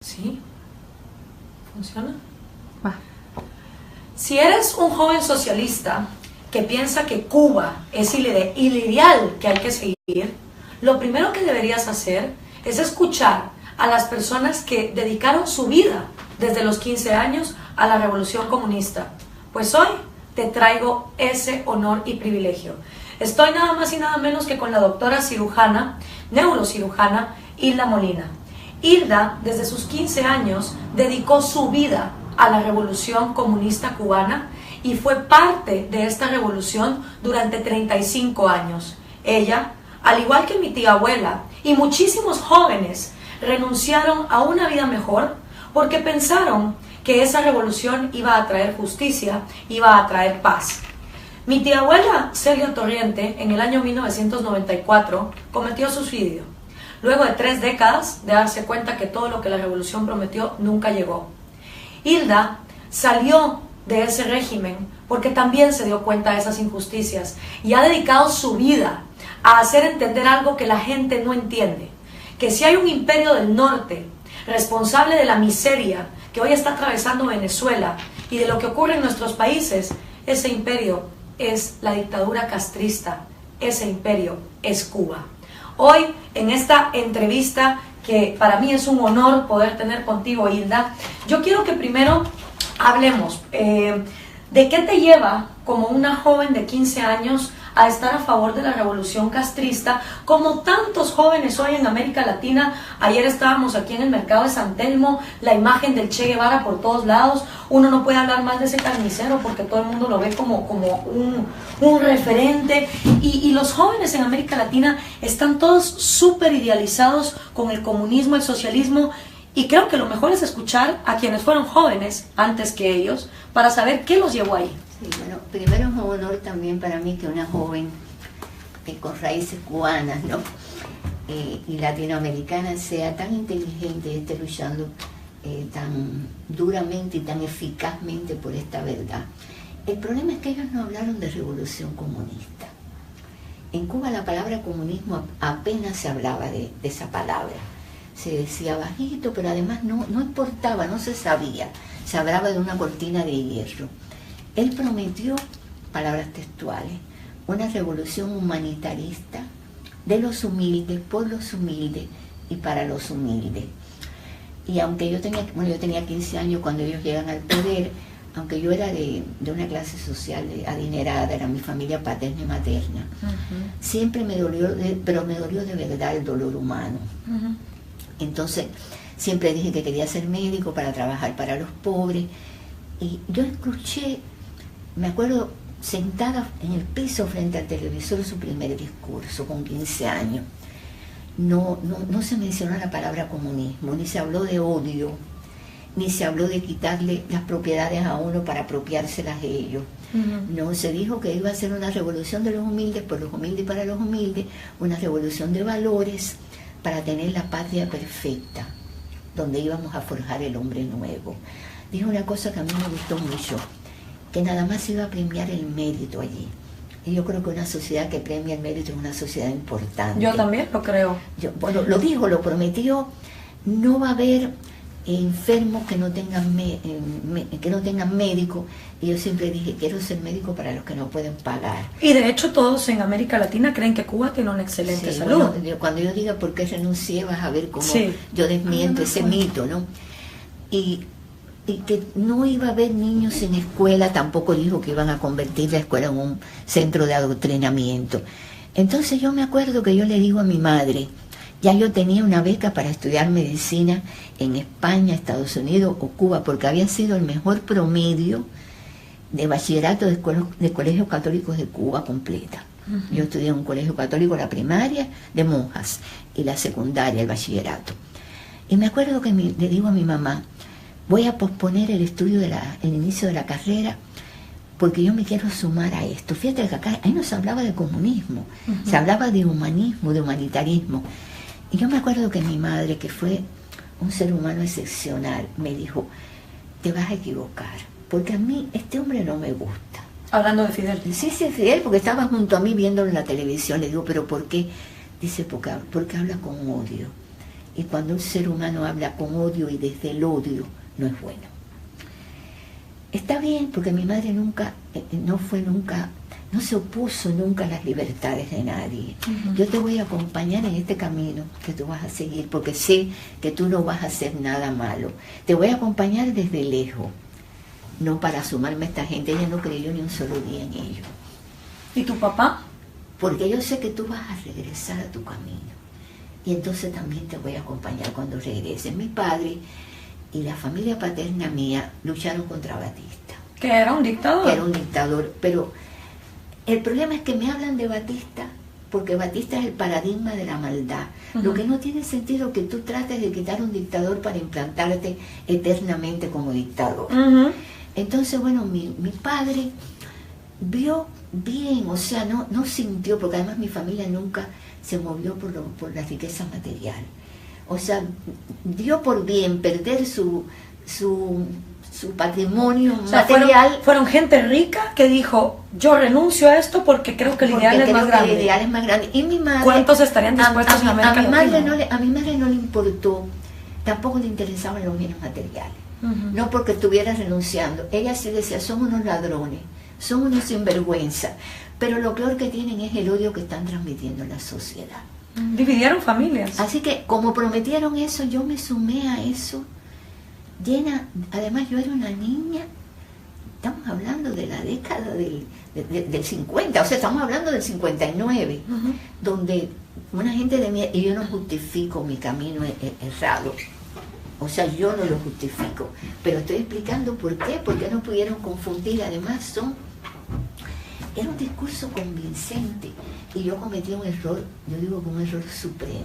¿Sí? ¿Funciona? Va. Si eres un joven socialista que piensa que Cuba es el ideal que hay que seguir, lo primero que deberías hacer es escuchar a las personas que dedicaron su vida desde los 15 años a la revolución comunista. Pues hoy te traigo ese honor y privilegio. Estoy nada más y nada menos que con la doctora cirujana, neurocirujana, Hilda Molina. Hilda, desde sus 15 años, dedicó su vida a la revolución comunista cubana y fue parte de esta revolución durante 35 años. Ella, al igual que mi tía abuela y muchísimos jóvenes, renunciaron a una vida mejor porque pensaron que esa revolución iba a traer justicia, iba a traer paz. Mi tía abuela, Celia Torriente, en el año 1994, cometió suicidio, luego de 3 décadas de darse cuenta que todo lo que la revolución prometió nunca llegó. Hilda salió de ese régimen porque también se dio cuenta de esas injusticias y ha dedicado su vida a hacer entender algo que la gente no entiende, que si hay un imperio del norte responsable de la miseria que hoy está atravesando Venezuela y de lo que ocurre en nuestros países, ese imperio es la dictadura castrista, ese imperio es Cuba. Hoy, en esta entrevista, que para mí es un honor poder tener contigo, Hilda, yo quiero que primero hablemos de qué te lleva como una joven de 15 años a estar a favor de la revolución castrista, como tantos jóvenes hoy en América Latina. Ayer estábamos aquí en el mercado de San Telmo, la imagen del Che Guevara por todos lados. Uno no puede hablar mal de ese carnicero porque todo el mundo lo ve como un referente. Y los jóvenes en América Latina están todos súper idealizados con el comunismo, el socialismo. Y creo que lo mejor es escuchar a quienes fueron jóvenes antes que ellos para saber qué los llevó ahí. Sí, bueno, primero es un honor también para mí que una joven con raíces cubanas, ¿no? Y latinoamericanas sea tan inteligente y esté luchando tan duramente y tan eficazmente por esta verdad. El problema es que ellos no hablaron de revolución comunista. En Cuba la palabra comunismo apenas se hablaba de esa palabra. Se decía bajito, pero además no importaba, no se sabía. Se hablaba de una cortina de hierro. Él prometió, palabras textuales, una revolución humanitarista de los humildes, por los humildes y para los humildes. Y aunque yo tenía 15 años cuando ellos llegan al poder, aunque yo era de una clase social adinerada, era mi familia paterna y materna, siempre me dolió, pero me dolió de verdad el dolor humano. Entonces, siempre dije que quería ser médico para trabajar para los pobres. Y yo escuché, me acuerdo, sentada en el piso frente al televisor, su primer discurso con 15 años. No se mencionó la palabra comunismo, ni se habló de odio, ni se habló de quitarle las propiedades a uno para apropiárselas de ellos. No, se dijo que iba a ser una revolución de los humildes, por los humildes y para los humildes, una revolución de valores para tener la patria perfecta, donde íbamos a forjar el hombre nuevo. Dijo una cosa que a mí me gustó mucho, que nada más iba a premiar el mérito allí. Y yo creo que una sociedad que premia el mérito es una sociedad importante. Yo también lo creo. Bueno, lo dijo, lo prometió. No va a haber enfermos que no tengan médico. Y yo siempre dije, quiero ser médico para los que no pueden pagar. Y de hecho todos en América Latina creen que Cuba tiene una excelente salud. Bueno, cuando yo diga por qué renuncié, vas a ver cómo yo desmiento ese mito, ¿no? Y que no iba a haber niños sin escuela, tampoco dijo que iban a convertir la escuela en un centro de adoctrinamiento. Entonces yo me acuerdo que yo le digo a mi madre, ya yo tenía una beca para estudiar medicina en España, Estados Unidos o Cuba, porque había sido el mejor promedio de bachillerato de colegios católicos de Cuba completa. Yo estudié en un colegio católico, la primaria de monjas y la secundaria, el bachillerato. Y me acuerdo que le digo a mi mamá, voy a posponer el estudio el inicio de la carrera porque yo me quiero sumar a esto. Fíjate que acá ahí no se hablaba de comunismo, se hablaba de humanismo, de humanitarismo. Y yo me acuerdo que mi madre, que fue un ser humano excepcional, me dijo, te vas a equivocar, porque a mí este hombre no me gusta. Hablando de Fidel. Sí, Fidel, porque estaba junto a mí viéndolo en la televisión. Le digo, ¿pero por qué? Dice, porque habla con odio. Y cuando un ser humano habla con odio y desde el odio, no es bueno. Está bien, porque mi madre nunca, no se opuso nunca a las libertades de nadie. Yo te voy a acompañar en este camino que tú vas a seguir, porque sé que tú no vas a hacer nada malo. Te voy a acompañar desde lejos, no para sumarme a esta gente. Ella no creyó ni un solo día en ello. ¿Y tu papá? Porque yo sé que tú vas a regresar a tu camino. Y entonces también te voy a acompañar cuando regreses. Mi padre y la familia paterna mía lucharon contra Batista. ¿Que era un dictador? Que era un dictador, pero el problema es que me hablan de Batista porque Batista es el paradigma de la maldad. Lo que no tiene sentido que tú trates de quitar un dictador para implantarte eternamente como dictador. Entonces, bueno, mi padre vio bien, o sea, no sintió, porque además mi familia nunca se movió por la riqueza material. O sea, dio por bien perder su patrimonio material. Fueron gente rica que dijo, yo renuncio a esto porque creo que el ideal es más grande. El ideal es más grande. Y mi madre, ¿cuántos estarían dispuestos en América Latina? A mi madre no le importó, tampoco le interesaban los bienes materiales. No porque estuviera renunciando. Ella sí decía, son unos ladrones, son unos sinvergüenza, pero lo peor que tienen es el odio que están transmitiendo en la sociedad. Dividieron familias. Así que como prometieron eso, yo me sumé a eso, llena. Además yo era una niña, estamos hablando de la década del 50, o sea, estamos hablando del 59, donde una gente de mí, y yo no justifico mi camino errado, o sea, yo no lo justifico, pero estoy explicando por qué no pudieron confundir. Además era un discurso convincente, y yo cometí un error, yo digo que un error supremo,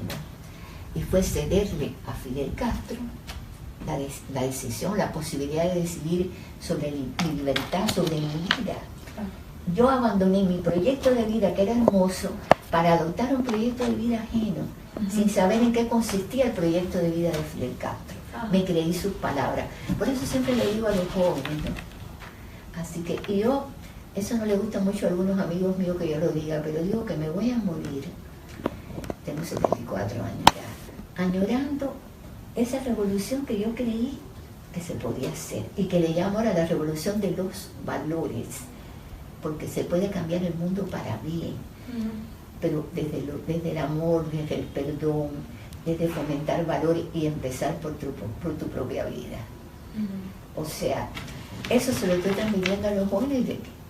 y fue cederle a Fidel Castro la decisión, la posibilidad de decidir sobre mi libertad, sobre mi vida. Yo abandoné mi proyecto de vida, que era hermoso, para adoptar un proyecto de vida ajeno, sin saber en qué consistía el proyecto de vida de Fidel Castro. Me creí sus palabras. Por eso siempre le digo a los jóvenes, ¿no? Así que yo, eso no le gusta mucho a algunos amigos míos que yo lo diga, pero digo que me voy a morir, tengo 74 años ya, añorando esa revolución que yo creí que se podía hacer, y que le llamo ahora la revolución de los valores, porque se puede cambiar el mundo para bien, pero desde el amor, desde el perdón, desde fomentar valores y empezar por tu propia vida. O sea, eso se lo estoy transmitiendo a los jóvenes,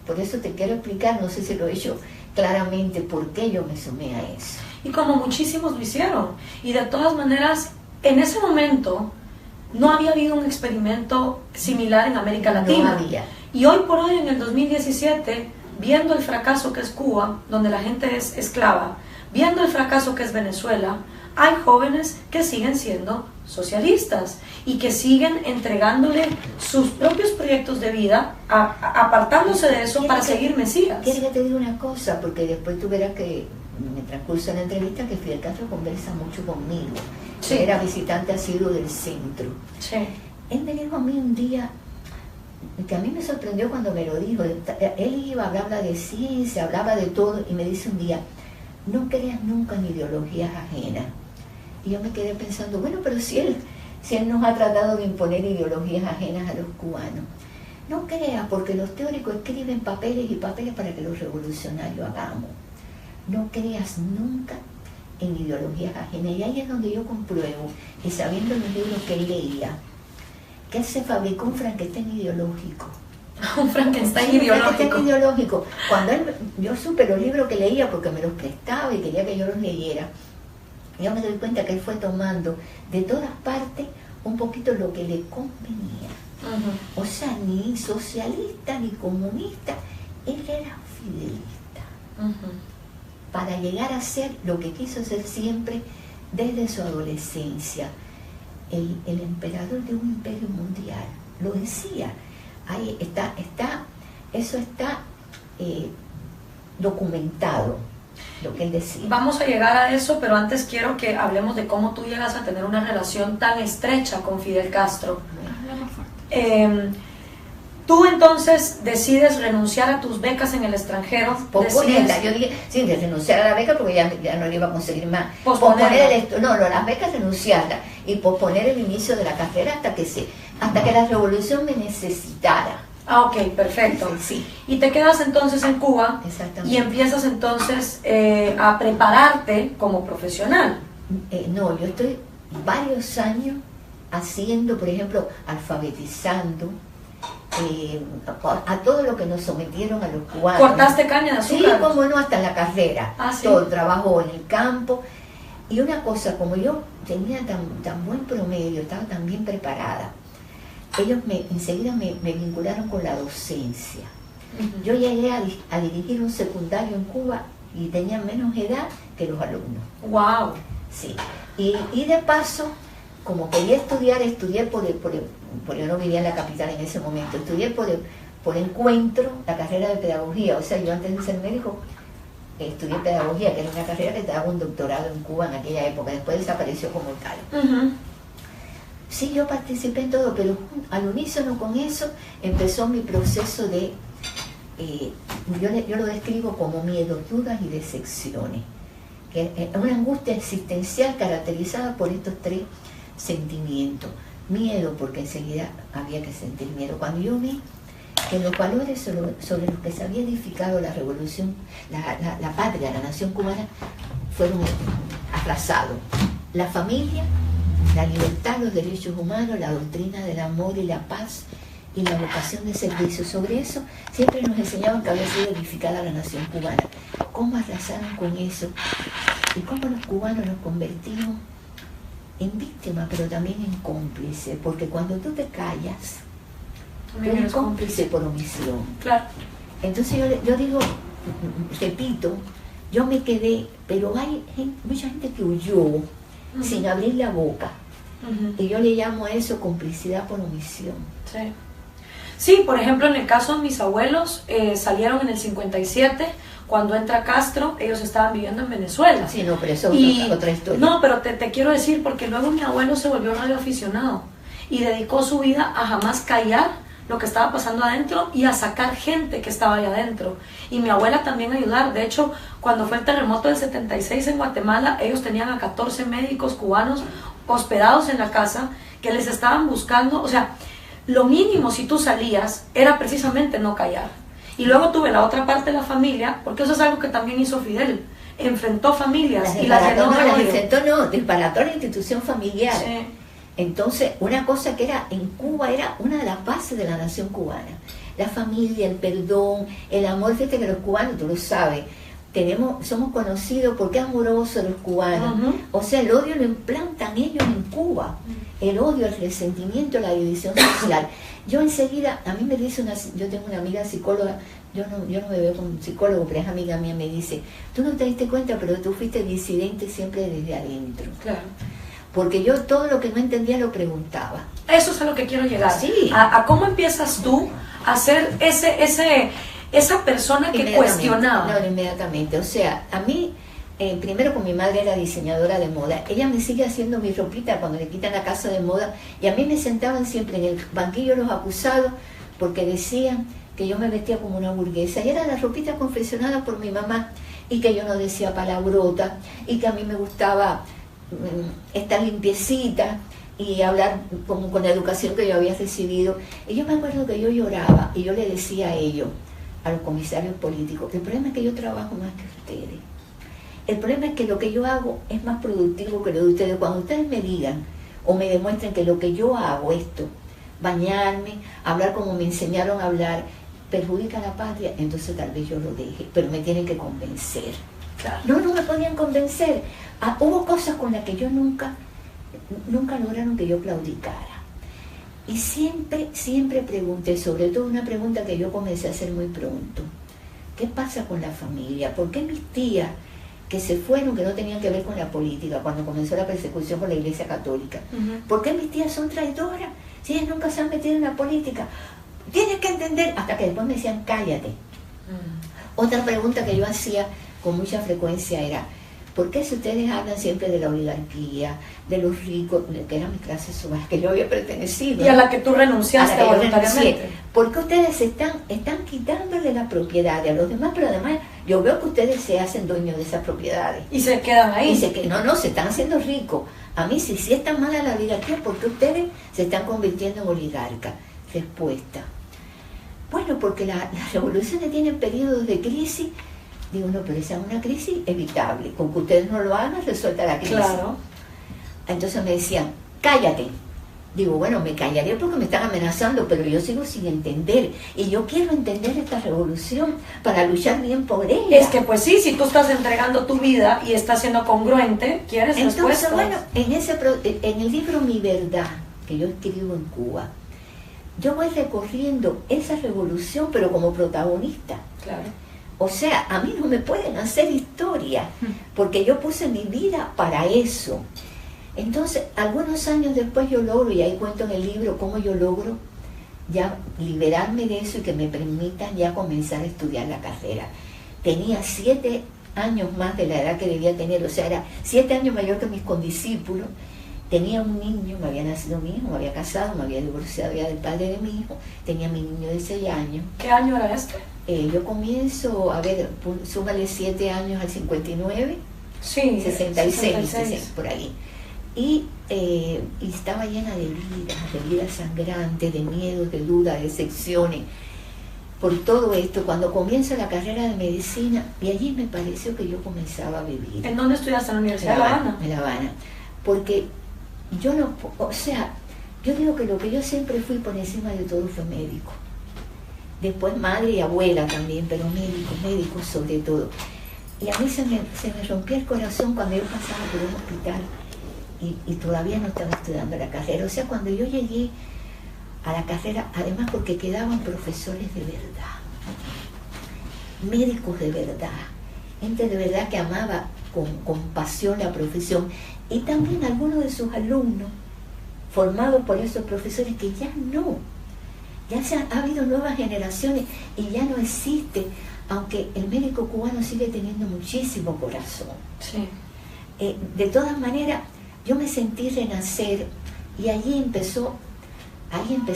por eso te quiero explicar, no sé si lo he hecho claramente, por qué yo me sumé a eso. Y como muchísimos lo hicieron, y de todas maneras, en ese momento no había habido un experimento similar en América Latina. No había. Y hoy por hoy, en el 2017, viendo el fracaso que es Cuba, donde la gente es esclava, viendo el fracaso que es Venezuela, hay jóvenes que siguen siendo socialistas y que siguen entregándole sus propios proyectos de vida, apartándose de eso para seguir Mesías. Quiero que te diga una cosa, porque después tú verás que en el transcurso de la entrevista que Fidel Castro conversa mucho conmigo. Sí. Era visitante asiduo del centro. Sí. Él me dijo a mí un día, que a mí me sorprendió cuando me lo dijo, él iba a hablar de ciencia, hablaba de todo, y me dice un día, no creas nunca en ideologías ajenas. Y yo me quedé pensando, bueno, pero si él nos ha tratado de imponer ideologías ajenas a los cubanos, no creas, porque los teóricos escriben papeles y papeles para que los revolucionarios hagamos. No creas nunca en ideologías ajenas. Y ahí es donde yo compruebo, y sabiendo los libros que él leía, que él se fabricó un Frankenstein ideológico. Un Frankenstein ideológico. Cuando yo supe los libros que leía, porque me los prestaba y quería que yo los leyera, yo me doy cuenta que él fue tomando de todas partes un poquito lo que le convenía. O sea, ni socialista ni comunista, él era fidelista. Para llegar a ser lo que quiso ser siempre desde su adolescencia, el emperador de un imperio mundial. Lo decía, ahí eso está documentado, lo que él decía. Vamos a llegar a eso, pero antes quiero que hablemos de cómo tú llegas a tener una relación tan estrecha con Fidel Castro. Tú entonces decides renunciar a tus becas en el extranjero. Posponerla. Yo dije, sí, de renunciar a la beca porque ya no le iba a conseguir más. Las becas renunciarla y posponer el inicio de la carrera hasta que la revolución me necesitara. Ah, ok, perfecto. Sí. Y te quedas entonces en Cuba y empiezas entonces a prepararte como profesional. No, yo estoy varios años haciendo, por ejemplo, alfabetizando a todo lo que nos sometieron a los cubanos. ¿Cortaste caña de azúcar? Sí, como no, hasta la carrera. ¿Sí? Todo el trabajo en el campo. Y una cosa, como yo tenía tan buen promedio, estaba tan bien preparada, ellos enseguida me vincularon con la docencia. Yo llegué a dirigir un secundario en Cuba y tenía menos edad que los alumnos. ¡Wow! Sí. Y de paso, como quería estudié por yo no vivía en la capital en ese momento, estudié por encuentro la carrera de pedagogía. O sea, yo antes de ser médico estudié pedagogía, que era una carrera que te daba un doctorado en Cuba en aquella época, después desapareció como tal. Sí, yo participé en todo, pero al unísono con eso empezó mi proceso de, yo lo describo como miedos, dudas y decepciones, que es una angustia existencial caracterizada por estos tres sentimientos. Miedo, porque enseguida había que sentir miedo. Cuando yo vi que los valores sobre los que se había edificado la revolución, la patria, la nación cubana, fueron arrasados. La familia, la libertad, los derechos humanos, la doctrina del amor y la paz y la vocación de servicio. Sobre eso siempre nos enseñaban que había sido edificada la nación cubana. ¿Cómo arrasaron con eso? Y cómo los cubanos nos convertimos en víctimas, pero también en cómplices, porque cuando tú te callas, tú eres cómplice por omisión. Claro. Entonces yo digo, repito, yo me quedé, pero hay mucha gente que huyó sin abrir la boca. Y yo le llamo a eso complicidad por omisión. Sí. Sí, por ejemplo, en el caso de mis abuelos, salieron en el 57, cuando entra Castro, ellos estaban viviendo en Venezuela. Sí, no, pero eso es otra historia. No, pero te quiero decir, porque luego mi abuelo se volvió radioaficionado y dedicó su vida a jamás callar lo que estaba pasando adentro y a sacar gente que estaba ahí adentro. Y mi abuela también a ayudar. De hecho, cuando fue el terremoto del 76 en Guatemala, ellos tenían a 14 médicos cubanos hospedados en la casa que les estaban buscando. O sea, lo mínimo si tú salías era precisamente no callar. Y luego tuve la otra parte de la familia, porque eso es algo que también hizo Fidel. Enfrentó familias y las llenó de odio. Disparató la institución familiar. Sí. Entonces, una cosa que era en Cuba era una de las bases de la nación cubana. La familia, el perdón, el amor. Fíjate que los cubanos, tú lo sabes, somos conocidos porque es amorosos los cubanos. O sea, el odio lo implantan ellos en Cuba. El odio, el resentimiento, la división social. Yo enseguida, a mí me dice yo tengo una amiga psicóloga, yo no me veo como un psicólogo, pero es amiga mía, me dice, tú no te diste cuenta, pero tú fuiste disidente siempre desde adentro. Claro. Porque yo todo lo que no entendía lo preguntaba. Eso es a lo que quiero llegar. Sí. A cómo empiezas tú a ser esa persona que cuestionaba. No, inmediatamente. O sea, a mí, primero con mi madre era diseñadora de moda. Ella me sigue haciendo mi ropita cuando le quitan la casa de moda. Y a mí me sentaban siempre en el banquillo los acusados porque decían que yo me vestía como una burguesa. Y era la ropita confeccionada por mi mamá. Y que yo no decía palabrota. Y que a mí me gustaba estar limpiecita y hablar con la educación que yo había recibido. Y yo me acuerdo que yo lloraba y yo le decía a ellos, a los comisarios políticos, el problema es que yo trabajo más que ustedes. El problema es que lo que yo hago es más productivo que lo de ustedes. Cuando ustedes me digan o me demuestren que lo que yo hago, esto, bañarme, hablar como me enseñaron a hablar, perjudica a la patria, entonces tal vez yo lo deje, pero me tienen que convencer. Claro. No me podían convencer. Hubo cosas con las que yo nunca lograron que yo claudicara. Y siempre pregunté, sobre todo una pregunta que yo comencé a hacer muy pronto. ¿Qué pasa con la familia? ¿Por qué mis tías que se fueron, que no tenían que ver con la política, cuando comenzó la persecución por la Iglesia Católica? ¿Por qué mis tías son traidoras? Si ellas nunca se han metido en la política. Tienes que entender, hasta que después me decían, cállate. Otra pregunta que yo hacía con mucha frecuencia era, ¿por qué si ustedes hablan siempre de la oligarquía, de los ricos, que era mi clase social, que yo había pertenecido? Y a la que tú renunciaste a la que voluntariamente. ¿Por qué ustedes están quitándole la propiedad a los demás? Pero además yo veo que ustedes se hacen dueños de esas propiedades. Y se quedan ahí. Dice que no, se están haciendo ricos. A mí, si sí es tan mala la oligarquía, ¿por qué ustedes se están convirtiendo en oligarcas? Respuesta. Bueno, porque las revoluciones tienen periodos de crisis. Digo, no, pero esa es una crisis evitable. Con que ustedes no lo hagan, resuelta la crisis. Claro. Entonces me decían, cállate. Digo, bueno, me callaré porque me están amenazando, pero yo sigo sin entender. Y yo quiero entender esta revolución para luchar bien por ella. Es que pues sí, si tú estás entregando tu vida y estás siendo congruente, quieres entonces, respuestas. bueno, en el libro Mi Verdad, que yo escribo en Cuba, yo voy recorriendo esa revolución, pero como protagonista. Claro. O sea, a mí no me pueden hacer historia, porque yo puse mi vida para eso. Entonces, algunos años después yo logro, y ahí cuento en el libro cómo yo logro ya liberarme de eso y que me permitan ya comenzar a estudiar la carrera. Tenía 7 años más de la edad que debía tener, o sea, era 7 años mayor que mis condiscípulos. Tenía un niño, me había nacido mi hijo, me había casado, me había divorciado ya del padre de mi hijo, tenía mi niño de 6 años. ¿Qué año era este? Yo comienzo, a ver, súmale 7 años al 59, sí, 66, por ahí. Y estaba llena de heridas sangrantes, de miedos, de dudas, de decepciones. Por todo esto, cuando comienzo la carrera de medicina, y allí me pareció que yo comenzaba a vivir. ¿En dónde estudiaste? ¿En la Universidad de La Habana? En La Habana. Porque yo no, o sea, yo digo que lo que yo siempre fui por encima de todo fue médico. Después madre y abuela también, pero médico sobre todo. Y a mí se me rompía el corazón cuando yo pasaba por un hospital y todavía no estaba estudiando la carrera. O sea, cuando yo llegué a la carrera, además porque quedaban profesores de verdad, médicos de verdad, gente de verdad que amaba con pasión la profesión, y también algunos de sus alumnos formados por esos profesores que ya no, ha habido nuevas generaciones y ya no existe, aunque el médico cubano sigue teniendo muchísimo corazón. Sí. De todas maneras, yo me sentí renacer y ahí empecé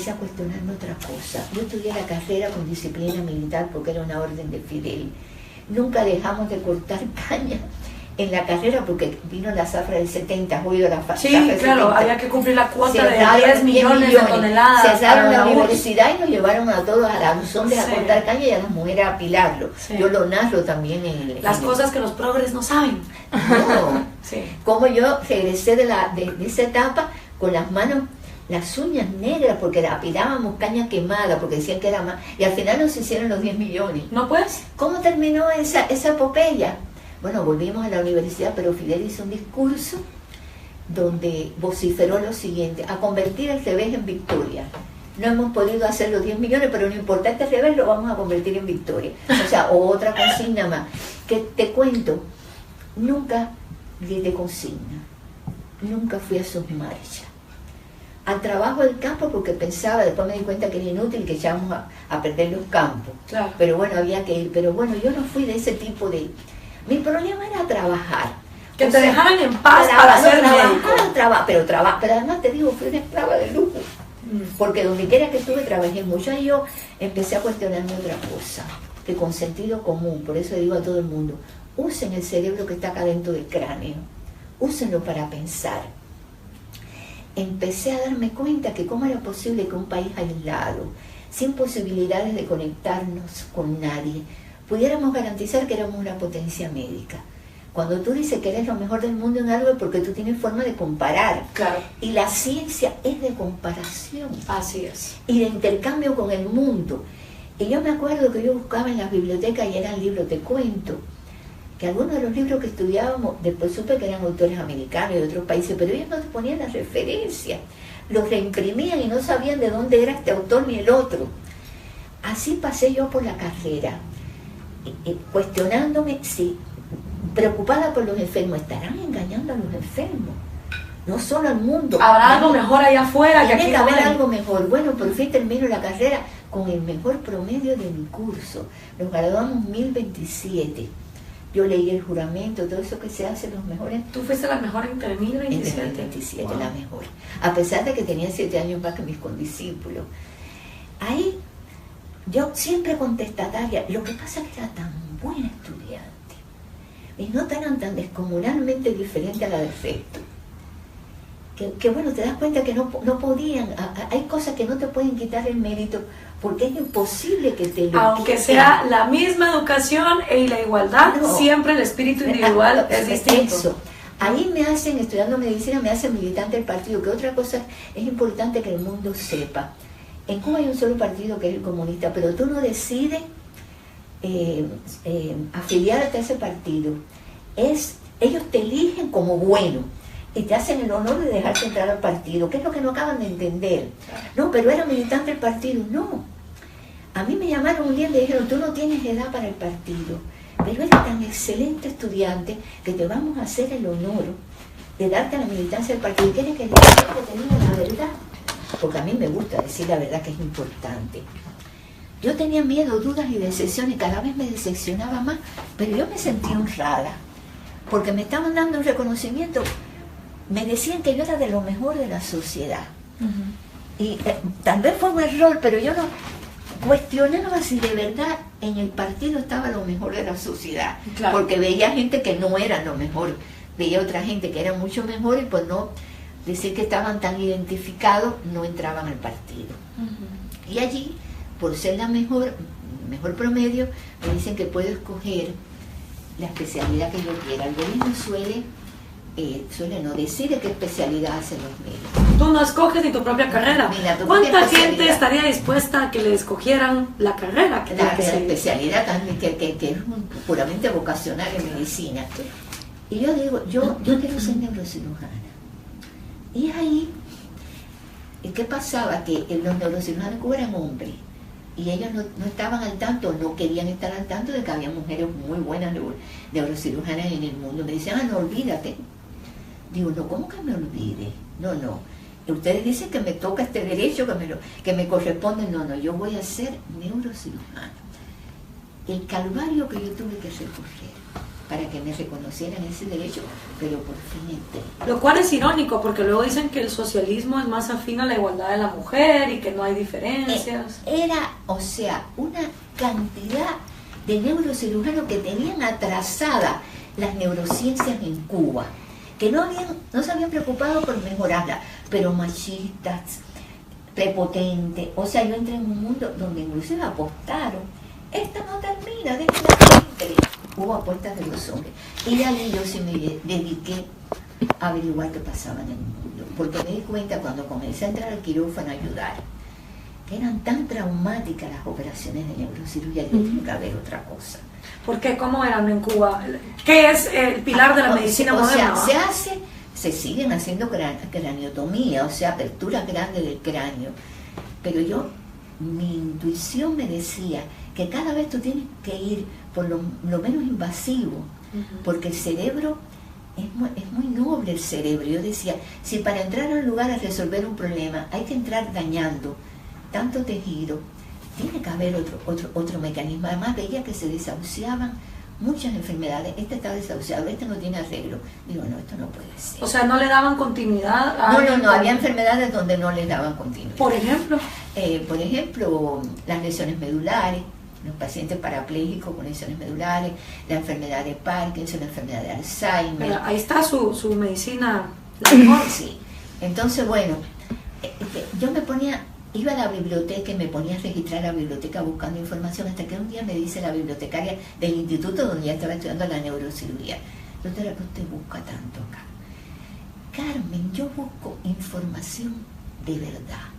a cuestionarme otra cosa. Yo estudié la carrera con disciplina militar porque era una orden de Fidel. Nunca dejamos de cortar caña en la carrera porque vino la zafra del 70, ¿has oído la zafra Sí, del claro, 70? había que cumplir la cuota de Cerraron 10 millones de toneladas. Cerraron la para universidad y nos llevaron a todos a la buzón de Sí. a cortar caña y a las mujeres a apilarlo. Sí. Yo lo narro también Las cosas que los progres no saben. No. Sí. Como yo regresé de esa etapa con las manos, las uñas negras, porque apilábamos caña quemada, porque decían que era más, y al final nos hicieron los 10 millones. ¿No puedes? ¿Cómo terminó esa epopeya? Bueno, volvimos a la universidad, pero Fidel hizo un discurso donde vociferó lo siguiente: a convertir el revés en victoria. No hemos podido hacer los 10 millones, pero no importa, este revés lo vamos a convertir en victoria. O sea, otra consigna más. Que te cuento, nunca di de consigna, nunca fui a sus marchas. Al trabajo del campo porque pensaba, después me di cuenta que era inútil, que echábamos a perder los campos. Claro. Pero bueno, había que ir. Pero bueno, yo no fui de ese tipo de... Mi problema era trabajar. Que te dejaran en paz para ser médico. Pero además te digo, fui una esclava de lujo. Porque donde quiera que estuve trabajé mucho. Y yo empecé a cuestionarme otra cosa, que con sentido común, por eso digo a todo el mundo, usen el cerebro que está acá dentro del cráneo, úsenlo para pensar. Empecé a darme cuenta que cómo era posible que un país aislado, sin posibilidades de conectarnos con nadie, pudiéramos garantizar que éramos una potencia médica. Cuando tú dices que eres lo mejor del mundo en algo es porque tú tienes forma de comparar. Claro. Y la ciencia es de comparación. Así es. Y de intercambio con el mundo. Y yo me acuerdo que yo buscaba en las bibliotecas y eran libros, te cuento, que algunos de los libros que estudiábamos, después supe que eran autores americanos y de otros países, pero ellos no te ponían las referencias, los reimprimían y no sabían de dónde era este autor ni el otro. Así pasé yo por la carrera, cuestionándome si, preocupada por los enfermos, estarán engañando a los enfermos, no solo al mundo. ¿Habrá algo mejor allá afuera que tiene aquí que no haber hay? algo mejor. Bueno, por fin termino la carrera con el mejor promedio de mi curso. Nos graduamos 1027. yo leí el juramento, todo eso que se hace, los mejores. ¿Tú fuiste la mejor en 2027? En 2027, wow. La mejor. A pesar de que tenía 7 años más que mis condiscípulos. Ahí, yo siempre contestataria, lo que pasa es que era tan buena estudiante, mis notas eran tan descomunalmente diferentes a la de Festo, que bueno, te das cuenta que no podían, hay cosas que no te pueden quitar el mérito, porque es imposible que te lo aunque quiten. Sea la misma educación y la igualdad, no, siempre el espíritu individual es distinto. Eso. Ahí me hacen, estudiando medicina, me hacen militante del partido, que otra cosa es importante que el mundo sepa. En Cuba hay un solo partido que es el comunista, pero tú no decides afiliarte a ese partido. Ellos te eligen como bueno y te hacen el honor de dejarte entrar al partido, que es lo que no acaban de entender. No, pero era militante del partido. No. A mí me llamaron un día y me dijeron, tú no tienes edad para el partido, pero eres tan excelente estudiante que te vamos a hacer el honor de darte la militancia del partido. ¿Quieres que te diga que te diga la verdad? Porque a mí me gusta decir la verdad, que es importante. Yo tenía miedo, dudas y decepciones, cada vez me decepcionaba más, pero yo me sentía honrada, porque me estaban dando un reconocimiento, me decían que yo era de lo mejor de la sociedad. Y tal vez fue un error, pero yo no cuestionaba si de verdad en el partido estaba lo mejor de la sociedad, claro. Porque veía gente que no era lo mejor, veía otra gente que era mucho mejor y pues no decir que estaban tan identificados, no entraban al partido. Y allí, por ser la mejor promedio, me dicen que puedo escoger la especialidad que yo quiera. El gobierno suele no decide qué especialidad hacen los médicos. Tú no escoges ni tu propia carrera. ¿Cuánta gente estaría dispuesta a que le escogieran la carrera? La especialidad también, que es puramente vocacional en medicina. Y yo digo, yo quiero ser neurocirujana. Y ahí, ¿qué pasaba? Que los neurocirujanos en Cuba eran hombres y ellos no estaban al tanto, no querían estar al tanto de que había mujeres muy buenas neurocirujanas en el mundo. Me decían, no, olvídate. Digo, no, ¿cómo que me olvide? No. Ustedes dicen que me toca este derecho, que me corresponde. No, yo voy a ser neurocirujana. El calvario que yo tuve que recorrer para que me reconocieran ese derecho, pero por fin entré. Lo cual es irónico, porque luego dicen que el socialismo es más afín a la igualdad de la mujer y que no hay diferencias. Era, una cantidad de neurocirujanos que tenían atrasada las neurociencias en Cuba, que no se habían preocupado por mejorarla, pero machistas, prepotentes. Yo entré en un mundo donde inclusive apostaron, esta no termina, déjala que entre. Hubo apuestas de los hombres. Y ahí yo sí me dediqué a averiguar qué pasaba en el mundo, porque me di cuenta cuando comencé a entrar al quirófano a ayudar, que eran tan traumáticas las operaciones de neurocirugía que tiene que haber otra cosa. ¿Por qué? ¿Cómo eran en Cuba? ¿Qué es el pilar de la medicina moderna? Se siguen haciendo craniotomía, aperturas grandes del cráneo, pero mi intuición me decía que cada vez tú tienes que ir por lo menos invasivo, porque el cerebro es muy noble el cerebro. Yo decía, si para entrar a un lugar a resolver un problema hay que entrar dañando tanto tejido, tiene que haber otro mecanismo. Además veía que se desahuciaban muchas enfermedades. Este está desahuciado, este no tiene arreglo. Digo, no, esto no puede ser. ¿No le daban continuidad? No, había enfermedades donde no le daban continuidad. ¿Por ejemplo? Por ejemplo, las lesiones medulares, los pacientes parapléjicos con lesiones medulares, la enfermedad de Parkinson, la enfermedad de Alzheimer. Pero ahí está su medicina, la mejor. Sí. Entonces, bueno, yo iba a la biblioteca y me ponía a registrar la biblioteca buscando información, hasta que un día me dice la bibliotecaria del instituto donde ya estaba estudiando la neurocirugía: doctora, ¿qué usted busca tanto acá? Carmen, yo busco información de verdad,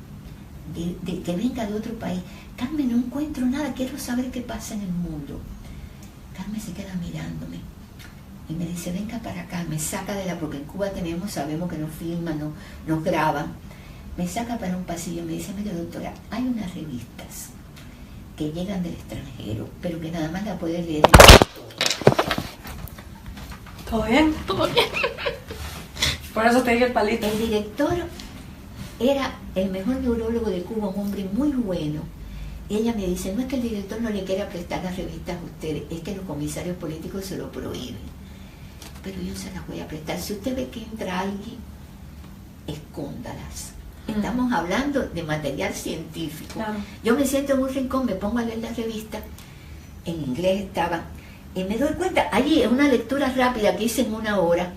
de que venga de otro país. Carmen, no encuentro nada, quiero saber qué pasa en el mundo. Carmen se queda mirándome y me dice, venga para acá. Me saca porque en Cuba sabemos que nos filman, nos graban. Me saca para un pasillo y me dice, mire doctora, hay unas revistas que llegan del extranjero, pero que nada más la puede leer el director. ¿Todo bien? Todo bien. Por eso te dije el palito. El director era el mejor neurólogo de Cuba, un hombre muy bueno, Y ella me dice, no es que el director no le quiera prestar las revistas a ustedes, es que los comisarios políticos se lo prohíben. Pero yo se las voy a prestar. Si usted ve que entra alguien, escóndalas. Estamos hablando de material científico. Claro. Yo me siento en un rincón, me pongo a leer las revistas, en inglés estaban, y me doy cuenta, allí es una lectura rápida que hice en 1 hora,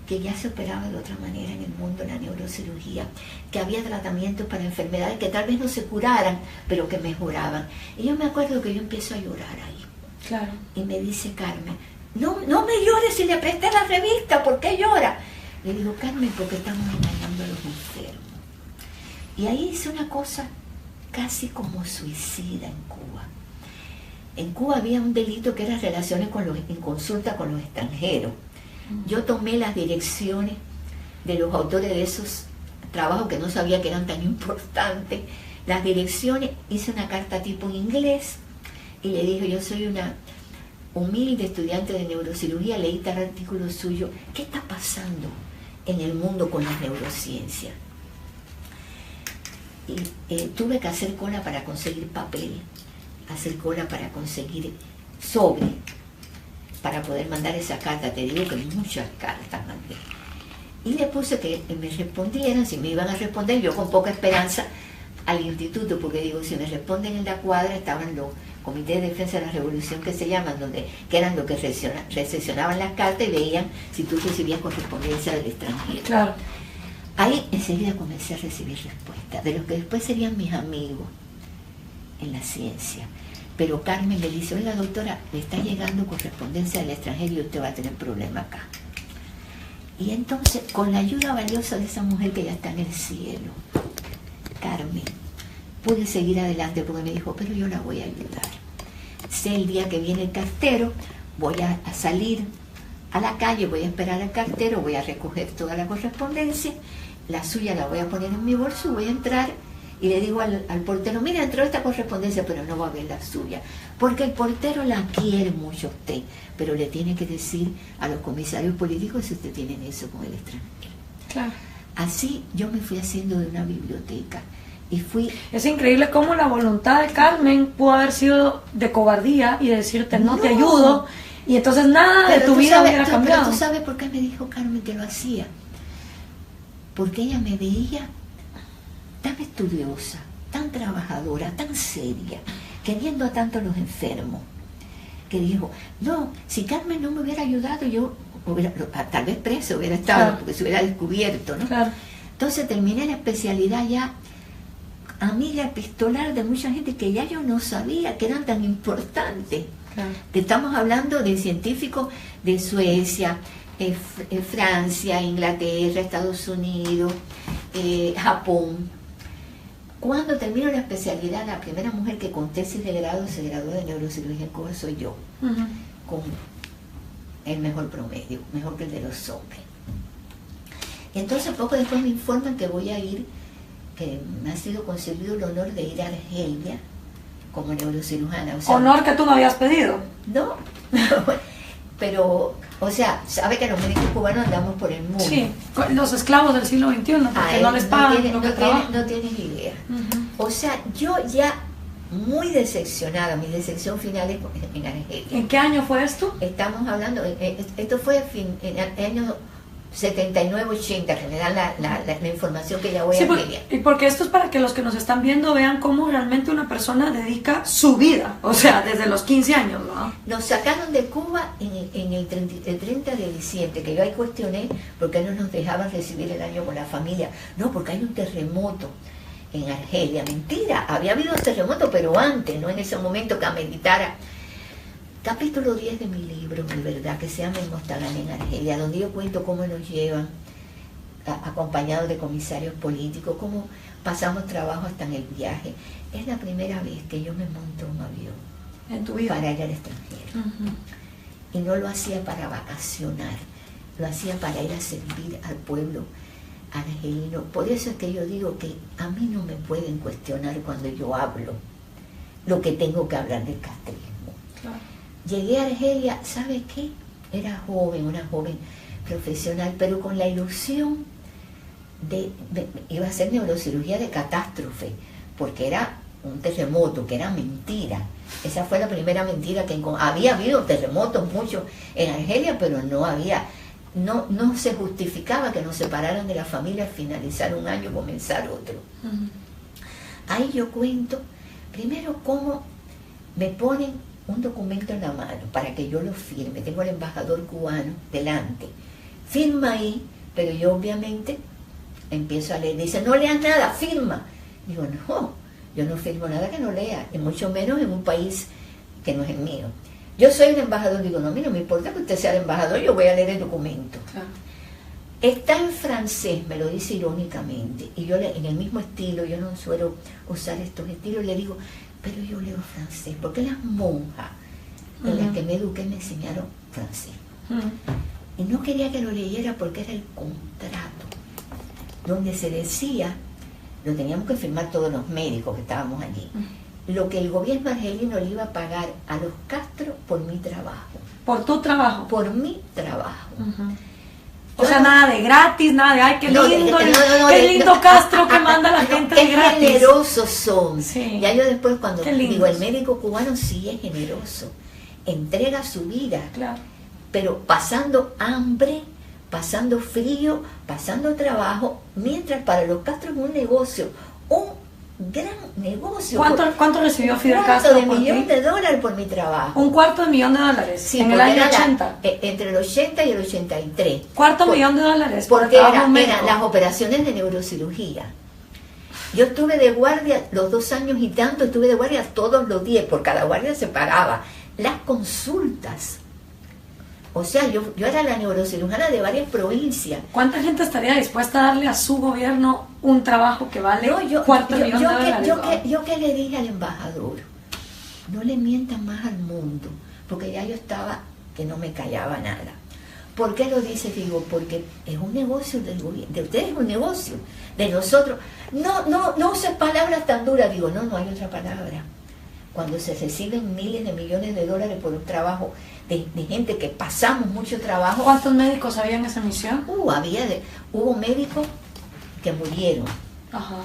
que ya se operaba de otra manera en el mundo la neurocirugía, que había tratamientos para enfermedades que tal vez no se curaran, pero que mejoraban. Y yo me acuerdo que yo empiezo a llorar ahí. Claro. Y me dice Carmen, no me llores si le presté la revista, ¿por qué llora? Le digo, Carmen, porque estamos engañando a los enfermos. Y ahí hice una cosa casi como suicida en Cuba. En Cuba había un delito que era relaciones en consulta con los extranjeros. Yo tomé las direcciones de los autores de esos trabajos que no sabía que eran tan importantes, las direcciones, hice una carta tipo en inglés y le dije, yo soy una humilde estudiante de neurocirugía, leí tal artículo suyo, ¿qué está pasando en el mundo con las neurociencias? Y tuve que hacer cola para conseguir papel, hacer cola para conseguir sobre, para poder mandar esa carta. Te digo que muchas cartas mandé. Y le puse que me respondieran, si me iban a responder, yo con poca esperanza, al instituto, porque digo, si me responden en la cuadra, estaban los comités de defensa de la revolución que se llaman, que eran los que recepcionaban las cartas y veían si tú recibías correspondencia del extranjero. Claro. Ahí enseguida comencé a recibir respuestas, de los que después serían mis amigos en la ciencia. Pero Carmen me dice, oiga doctora, le está llegando correspondencia del extranjero y usted va a tener problema acá. Y entonces, con la ayuda valiosa de esa mujer que ya está en el cielo, Carmen, pude seguir adelante porque me dijo, pero yo la voy a ayudar. Sé el día que viene el cartero, voy a salir a la calle, voy a esperar al cartero, voy a recoger toda la correspondencia, la suya la voy a poner en mi bolso, voy a entrar y le digo al portero, mira, entró esta correspondencia, pero no va a ver la suya, porque el portero la quiere mucho a usted, pero le tiene que decir a los comisarios políticos si usted tiene eso con el extranjero. Claro. Así yo me fui haciendo de una biblioteca y fui... Es increíble cómo la voluntad de Carmen pudo haber sido de cobardía y de decirte no te ayudo, y entonces nada de tu vida hubiera cambiado. Pero tú sabes por qué me dijo Carmen que lo hacía. Porque ella me veía tan estudiosa, tan trabajadora, tan seria, queriendo a tanto a los enfermos, que dijo, no, si Carmen no me hubiera ayudado, yo hubiera, tal vez preso hubiera estado, claro, porque se hubiera descubierto, ¿no? Claro. Entonces terminé la especialidad ya amiga epistolar de mucha gente que ya yo no sabía que eran tan importantes. Claro. Estamos hablando de científicos de Suecia, Francia, Inglaterra, Estados Unidos, Japón. Cuando termino la especialidad, la primera mujer que con tesis de grado se graduó de neurocirugía en Cuba soy yo, con el mejor promedio, mejor que el de los hombres. Y entonces poco después me informan que voy a ir, que me ha sido concedido el honor de ir a Argelia como neurocirujana. O sea, honor que tú no habías pedido. No, pero, o sea, sabe que los médicos cubanos andamos por el mundo. Sí, los esclavos del siglo XXI, porque no les pagan no tienes idea. O sea, yo ya muy decepcionada, mi decepción final es en Argelia. ¿En qué año fue esto? Estamos hablando, esto fue en el año 79-80, que me dan la información que ya voy a Argelia. Y porque esto es para que los que nos están viendo vean cómo realmente una persona dedica su vida, o sea, desde los 15 años, ¿no? Nos sacaron de Cuba en el 30 de diciembre, que yo ahí cuestioné por qué no nos dejaban recibir el año con la familia. No, porque hay un terremoto en Argelia. Mentira, había habido un terremoto, pero antes, no en ese momento que ameritara. Capítulo 10 de mi libro, de verdad, que se llama El Mostalán en Argelia, donde yo cuento cómo nos llevan acompañados de comisarios políticos, cómo pasamos trabajo hasta en el viaje. Es la primera vez que yo me monto un avión en tu vida para ir al extranjero. Y no lo hacía para vacacionar, lo hacía para ir a servir al pueblo argelino. Por eso es que yo digo que a mí no me pueden cuestionar cuando yo hablo lo que tengo que hablar del castrismo. Claro. Llegué a Argelia, ¿sabe qué? Era joven, una joven profesional, pero con la ilusión iba a hacer neurocirugía de catástrofe, porque era un terremoto, que era mentira. Esa fue la primera mentira que había habido terremotos muchos en Argelia, pero no se justificaba que nos separaran de la familia al finalizar un año y comenzar otro. Ahí yo cuento, primero, cómo me ponen un documento en la mano para que yo lo firme. Tengo al embajador cubano delante. Firma ahí, pero yo obviamente empiezo a leer. Dice, no leas nada, firma. Digo, no, yo no firmo nada que no lea, y mucho menos en un país que no es el mío. Yo soy un embajador, digo, no, a mí no me importa que usted sea el embajador, yo voy a leer el documento. Claro. Está en francés, me lo dice irónicamente, y yo en el mismo estilo, yo no suelo usar estos estilos, le digo, pero yo leo francés, porque las monjas en las que me eduqué me enseñaron francés. Y no quería que lo leyera porque era el contrato, donde se decía, lo teníamos que firmar todos los médicos que estábamos allí, lo que el gobierno argelino le iba a pagar a los Castro por mi trabajo. ¿Por tu trabajo? Por mi trabajo. O sea, nada de gratis, nada de, ay, qué lindo, qué lindo Castro que manda a la gente qué gratis. Qué generosos son. Sí. Ya yo después cuando digo, el médico cubano sí es generoso, entrega su vida, claro, pero pasando hambre, pasando frío, pasando trabajo, mientras para los Castro es un negocio, un gran negocio. ¿Cuánto recibió Fidel Castro? $250 millones por mi trabajo. $250,000 sí, en el año 80. Entre el 80 y el 83. $250,000. Porque eran las operaciones de neurocirugía. Yo estuve de guardia los 2 años y tanto, estuve de guardia todos los días, por cada guardia se pagaba. Las consultas. O sea, yo era la neurocirujana de varias provincias. ¿Cuánta gente estaría dispuesta a darle a su gobierno un trabajo que vale $250,000? Yo que le dije al embajador, no le mientan más al mundo, porque ya yo estaba que no me callaba nada. ¿Por qué lo dice? Digo, porque es un negocio del gobierno, de ustedes es un negocio, de nosotros. No uses palabras tan duras. Digo, no hay otra palabra. Cuando se reciben miles de millones de dólares por un trabajo de gente que pasamos mucho trabajo. ¿Cuántos médicos había en esa misión? Hubo médicos que murieron. Ajá.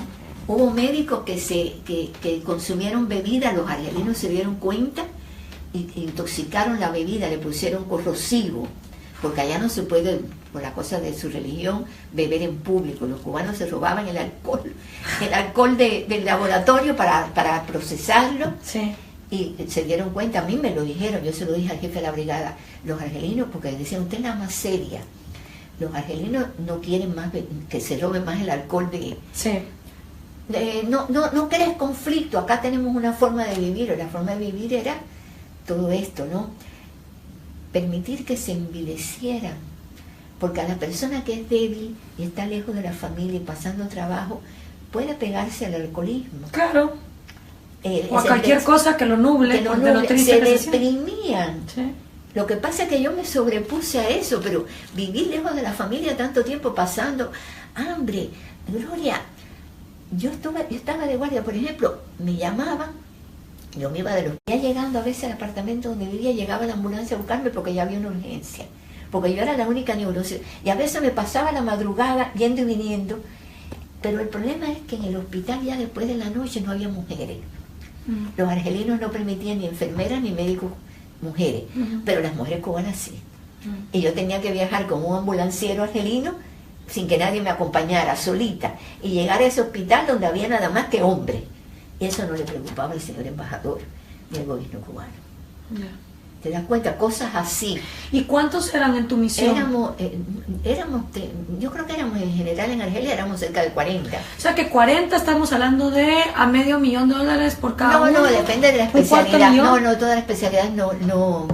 Hubo médicos que consumieron bebida, los argelinos se dieron cuenta y intoxicaron la bebida, le pusieron corrosivo, porque allá no se puede, por la cosa de su religión, beber en público. Los cubanos se robaban el alcohol del laboratorio para procesarlo. Sí. Y se dieron cuenta, a mí me lo dijeron, yo se lo dije al jefe de la brigada, los argelinos, porque decían, usted es la más seria, los argelinos no quieren más que se robe más el alcohol sí. No crees conflicto, acá tenemos una forma de vivir, la forma de vivir era todo esto, ¿no? Permitir que se envilecieran, porque a la persona que es débil y está lejos de la familia y pasando trabajo, puede pegarse al alcoholismo. Claro. O a cualquier cosa que lo nuble, se deprimían. Sí. Lo que pasa es que yo me sobrepuse a eso, pero vivir lejos de la familia tanto tiempo pasando hambre, Gloria, yo estaba de guardia, por ejemplo, me llamaban, yo me iba de los días llegando a veces al apartamento donde vivía, llegaba la ambulancia a buscarme porque ya había una urgencia, porque yo era la única neurocirujana, y a veces me pasaba la madrugada yendo y viniendo, pero el problema es que en el hospital ya después de la noche no había mujeres. Los argelinos no permitían ni enfermeras ni médicos mujeres, pero las mujeres cubanas sí. Y yo tenía que viajar con un ambulanciero argelino sin que nadie me acompañara, solita, y llegar a ese hospital donde había nada más que hombres. Y eso no le preocupaba al señor embajador ni al gobierno cubano. ¿Te das cuenta? Cosas así. ¿Y cuántos eran en tu misión? Yo creo que éramos en general en Argelia, éramos cerca de 40. O sea que 40 estamos hablando de a $500,000 por cada uno. No, depende de la especialidad. No, todas las especialidades no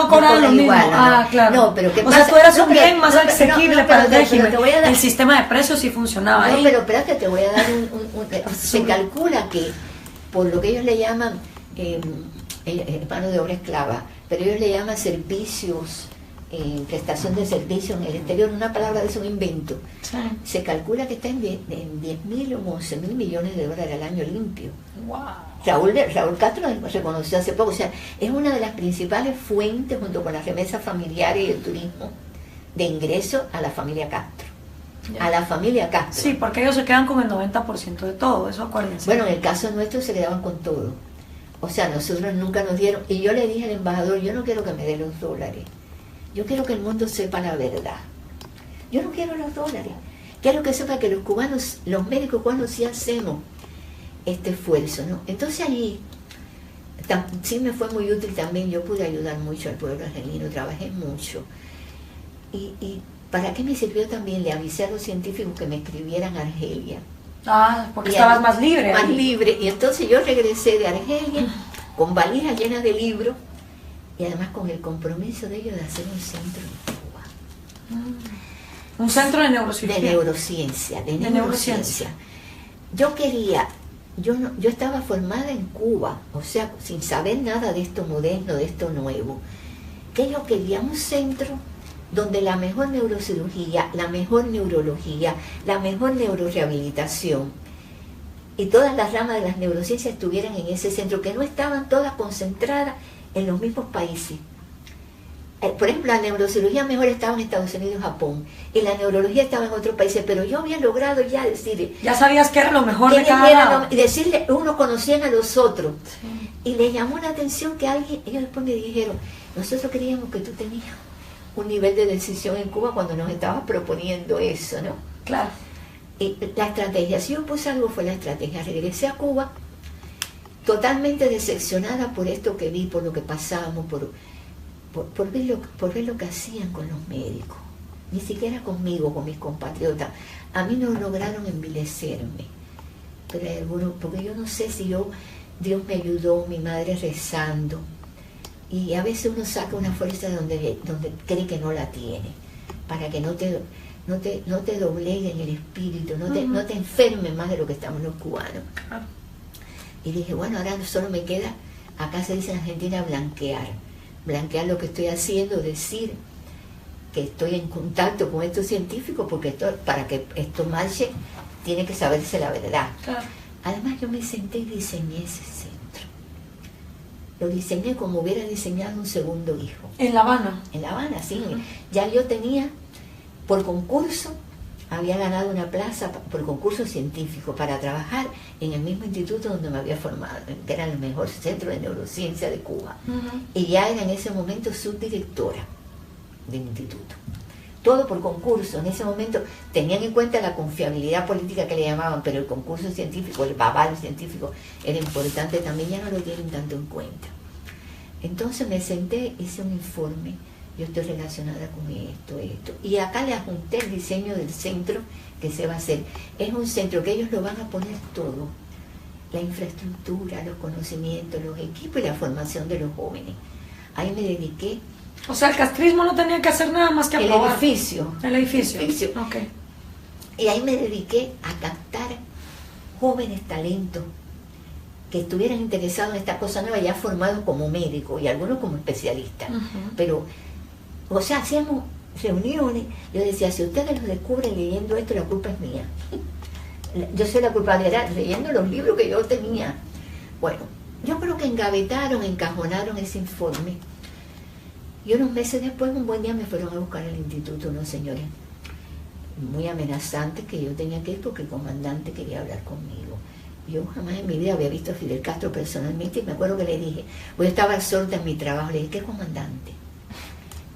cobraban lo mismo. Igual, no. Claro. No, pero ¿qué o pasa? sea, tú eras un bien más asequible para el régimen. Dar... El sistema de precios sí funcionaba ahí. No, pero espérate, te voy a dar se calcula que por lo que ellos le llaman mano de obra esclava, pero ellos le llaman servicios, prestación de servicios en el exterior, una palabra de eso, un invento. Sí. Se calcula que está en 10.000 o 11.000 millones de dólares al año limpio. Wow. Raúl Castro reconoció hace poco, o sea, es una de las principales fuentes, junto con las remesas familiares y el turismo, de ingreso a la familia Castro. a la familia Castro. Sí, porque ellos se quedan con el 90% de todo, eso acuérdense. Bueno, en el caso nuestro se quedaban con todo. O sea, nosotros nunca nos dieron, y yo le dije al embajador, yo no quiero que me dé los dólares, yo quiero que el mundo sepa la verdad. Yo no quiero los dólares, quiero que sepa que los cubanos, los médicos cubanos sí hacemos este esfuerzo, ¿no? Entonces allí sí me fue muy útil también, yo pude ayudar mucho al pueblo argelino, trabajé mucho. Y ¿para qué me sirvió también? Le avisé a los científicos que me escribieran a Argelia. Ah, porque estabas más libre. Más libre. Y entonces yo regresé de Argelia con valijas llenas de libros y además con el compromiso de ellos de hacer un centro en Cuba. Un centro de neurociencia. De neurociencia. Yo quería, yo estaba formada en Cuba, o sea, sin saber nada de esto moderno, de esto nuevo, que yo quería un centro donde la mejor neurocirugía, la mejor neurología, la mejor neurorehabilitación y todas las ramas de las neurociencias estuvieran en ese centro, que no estaban todas concentradas en los mismos países. Por ejemplo, la neurocirugía mejor estaba en Estados Unidos y Japón, y la neurología estaba en otros países, pero yo había logrado ya decir... Ya sabías que era lo mejor de cada lado. Y decirle, unos conocían a los otros. Sí. Y le llamó la atención que alguien, ellos después me dijeron, nosotros creíamos que tú tenías un nivel de decisión en Cuba cuando nos estabas proponiendo eso, ¿no? Claro. Y la estrategia, si yo puse algo fue la estrategia. Regresé a Cuba totalmente decepcionada por esto que vi, por lo que pasábamos, por ver lo que hacían con los médicos. Ni siquiera conmigo, con mis compatriotas. A mí no lograron envilecerme. Pero hay algunos, porque yo no sé si Dios me ayudó, mi madre rezando. Y a veces uno saca una fuerza donde cree que no la tiene, para que no te doblegue en el espíritu, no te enferme más de lo que estamos los cubanos. Y dije, bueno, ahora solo me queda, acá se dice en Argentina, blanquear lo que estoy haciendo, decir que estoy en contacto con estos científicos, porque para que esto marche tiene que saberse la verdad. Claro. Además yo me senté y diseñé ese centro. Lo diseñé como hubiera diseñado un segundo hijo. ¿En La Habana? En La Habana, sí. Ya yo tenía, por concurso, había ganado una plaza por concurso científico para trabajar en el mismo instituto donde me había formado, que era el mejor centro de neurociencia de Cuba. Y ya era en ese momento subdirectora del instituto. Todo por concurso. En ese momento tenían en cuenta la confiabilidad política que le llamaban, pero el concurso científico, el aval científico era importante también, ya no lo tienen tanto en cuenta. Entonces me senté, hice un informe, yo estoy relacionada con esto. Y acá le adjunté el diseño del centro que se va a hacer. Es un centro que ellos lo van a poner todo, la infraestructura, los conocimientos, los equipos y la formación de los jóvenes. Ahí me dediqué. O sea, el castrismo no tenía que hacer nada más que aprobar. El edificio. Okay. Y ahí me dediqué a captar jóvenes talentos que estuvieran interesados en esta cosa nueva, ya formados como médicos y algunos como especialistas. Pero, o sea, hacíamos reuniones. Yo decía, si ustedes los descubren leyendo esto, la culpa es mía. Yo soy la culpable, era leyendo los libros que yo tenía. Bueno, yo creo que encajonaron ese informe. Y unos meses después, un buen día me fueron a buscar al instituto unos señores muy amenazantes que yo tenía que ir porque el comandante quería hablar conmigo. Yo jamás en mi vida había visto a Fidel Castro personalmente y me acuerdo que le dije, yo estaba absorta en mi trabajo, le dije, ¿qué comandante?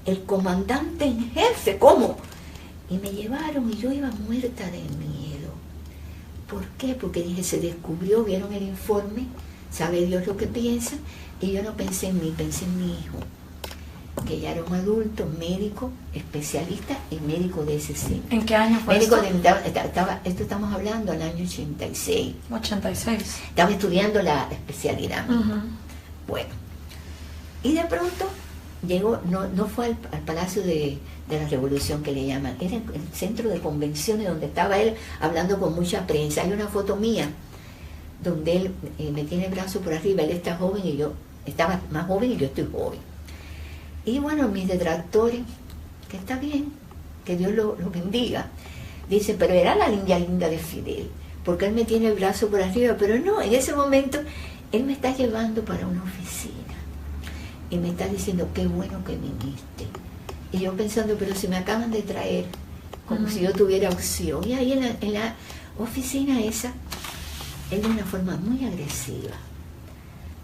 El comandante en jefe, ¿cómo? Y me llevaron y yo iba muerta de miedo. ¿Por qué? Porque dije, se descubrió, vieron el informe, sabe Dios lo que piensa, y yo no pensé en mí, pensé en mi hijo, que ya era un adulto, médico, especialista y médico de ese centro. ¿En qué año fue médico esto? Esto estamos hablando del año 86. 86. Estaba estudiando la especialidad. Bueno, y de pronto llegó, no fue al Palacio de la Revolución que le llaman, era el centro de convenciones donde estaba él hablando con mucha prensa. Hay una foto mía donde él me tiene el brazo por arriba, él está joven y yo estaba más joven y yo estoy joven. Y bueno, mis detractores, que está bien, que Dios lo bendiga, dicen, pero era la niña linda de Fidel, porque él me tiene el brazo por arriba, pero no, en ese momento él me está llevando para una oficina y me está diciendo, qué bueno que viniste. Y yo pensando, pero si me acaban de traer como si yo tuviera opción. Y ahí en la oficina esa, él de una forma muy agresiva.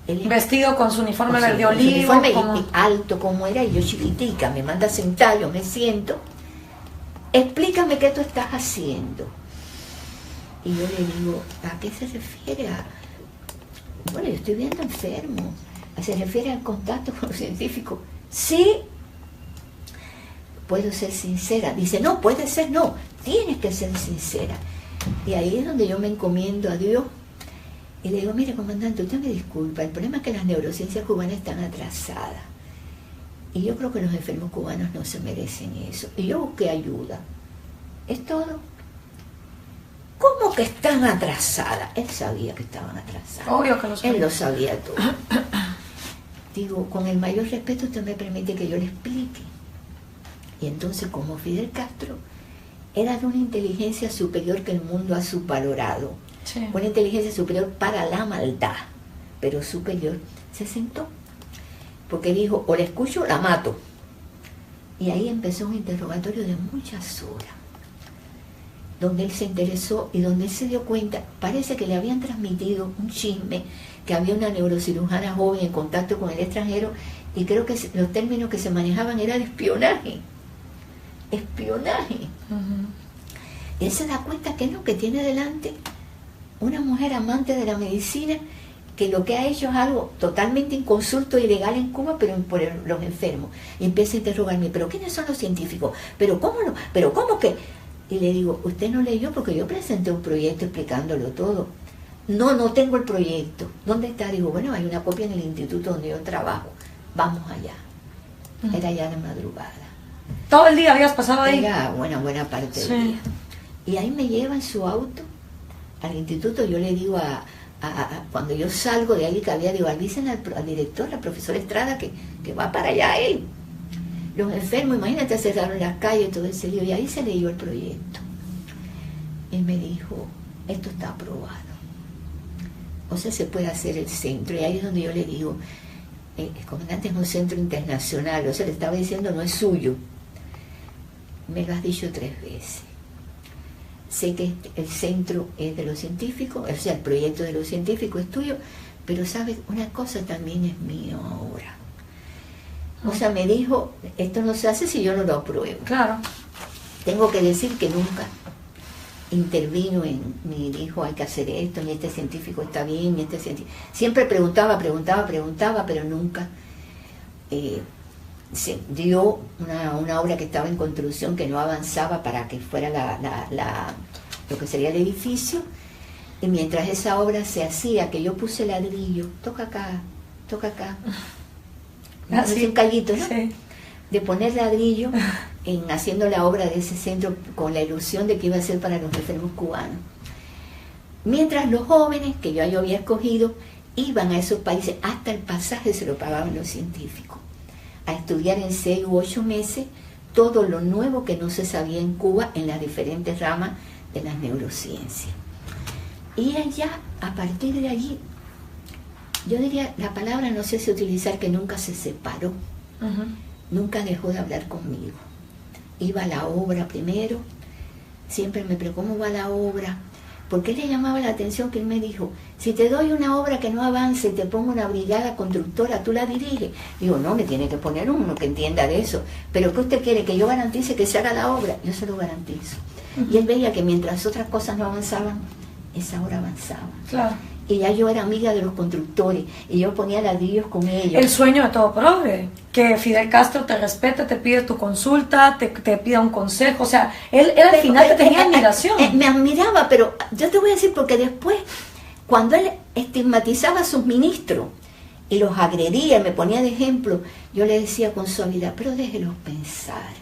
Vestido con su uniforme verde con su olivo. uniforme y alto como era, y yo chiquitica, me manda a sentar, yo me siento. Explícame qué tú estás haciendo. Y yo le digo, ¿a qué se refiere? Bueno, yo estoy viendo enfermo. ¿Se refiere al contacto con los científicos? Sí. Puedo ser sincera. Dice, no, puede ser, no. Tienes que ser sincera. Y ahí es donde yo me encomiendo a Dios. Y le digo, mire, comandante, usted me disculpa. El problema es que las neurociencias cubanas están atrasadas. Y yo creo que los enfermos cubanos no se merecen eso. Y yo busqué ayuda. Es todo. ¿Cómo que están atrasadas? Él sabía que estaban atrasadas. Obvio que lo sabía. Él lo sabía todo. Digo, con el mayor respeto usted me permite que yo le explique. Y entonces, como Fidel Castro era de una inteligencia superior que el mundo ha subvalorado, sí, una inteligencia superior para la maldad, pero superior, se sentó. Porque dijo, o la escucho o la mato. Y ahí empezó un interrogatorio de muchas horas, donde él se interesó y donde él se dio cuenta, parece que le habían transmitido un chisme, que había una neurocirujana joven en contacto con el extranjero, y creo que los términos que se manejaban eran de espionaje. Espionaje. Y él se da cuenta que no, que tiene delante una mujer amante de la medicina, que lo que ha hecho es algo totalmente inconsulto e ilegal en Cuba, pero por los enfermos. Y empieza a interrogarme, ¿pero quiénes son los científicos? ¿Pero cómo que? Y le digo, usted no leyó porque yo presenté un proyecto explicándolo todo. No tengo el proyecto. ¿Dónde está? Digo, bueno, hay una copia en el instituto donde yo trabajo. Vamos allá. Era ya de madrugada. ¿Todo el día habías pasado ahí? Era buena parte del día. Y ahí me lleva en su auto al instituto. Yo le digo cuando yo salgo de ahí, digo, avisen al director, al profesor Estrada, que va para allá él. Los enfermos, imagínate, cerraron las calles, todo ese lío, y ahí se leyó el proyecto. Él me dijo, esto está aprobado. O sea, se puede hacer el centro. Y ahí es donde yo le digo, el comandante es un centro internacional, o sea, le estaba diciendo, no es suyo. Me lo has dicho 3 veces. Sé que el centro es de los científicos, o sea, el proyecto de los científicos es tuyo, pero sabes, una cosa también es mío ahora. O sea, me dijo, esto no se hace si yo no lo apruebo. Claro. Tengo que decir que nunca intervino ni dijo hay que hacer esto, ni este científico está bien, ni este científico. Siempre preguntaba, pero nunca se dio una obra que estaba en construcción, que no avanzaba para que fuera lo que sería el edificio. Y mientras esa obra se hacía, que yo puse ladrillo, toca acá. Así un callito, ¿no? Sí. De poner ladrillo haciendo la obra de ese centro con la ilusión de que iba a ser para los enfermos cubanos. Mientras los jóvenes que yo había escogido iban a esos países, hasta el pasaje se lo pagaban los científicos, a estudiar en 6 u 8 meses todo lo nuevo que no se sabía en Cuba en las diferentes ramas de las neurociencias. Y allá, a partir de allí, yo diría, la palabra no sé si utilizar, que nunca se separó, nunca dejó de hablar conmigo. Iba a la obra primero, siempre me preguntó, ¿cómo va la obra? Porque le llamaba la atención que él me dijo, si te doy una obra que no avance y te pongo una brigada constructora, ¿tú la diriges? Digo, no, me tiene que poner uno que entienda de eso. ¿Pero qué usted quiere? ¿Que yo garantice que se haga la obra? Yo se lo garantizo. Y él veía que mientras otras cosas no avanzaban, esa obra avanzaba. Claro. Y ya yo era amiga de los constructores, y yo ponía ladrillos con ellos. El sueño de todo progre, que Fidel Castro te respete, te pide tu consulta, te pida un consejo, o sea, él al final te tenía admiración. Me admiraba, pero yo te voy a decir, porque después, cuando él estigmatizaba a sus ministros, y los agredía, me ponía de ejemplo, yo le decía con suavidad, pero déjelos pensar.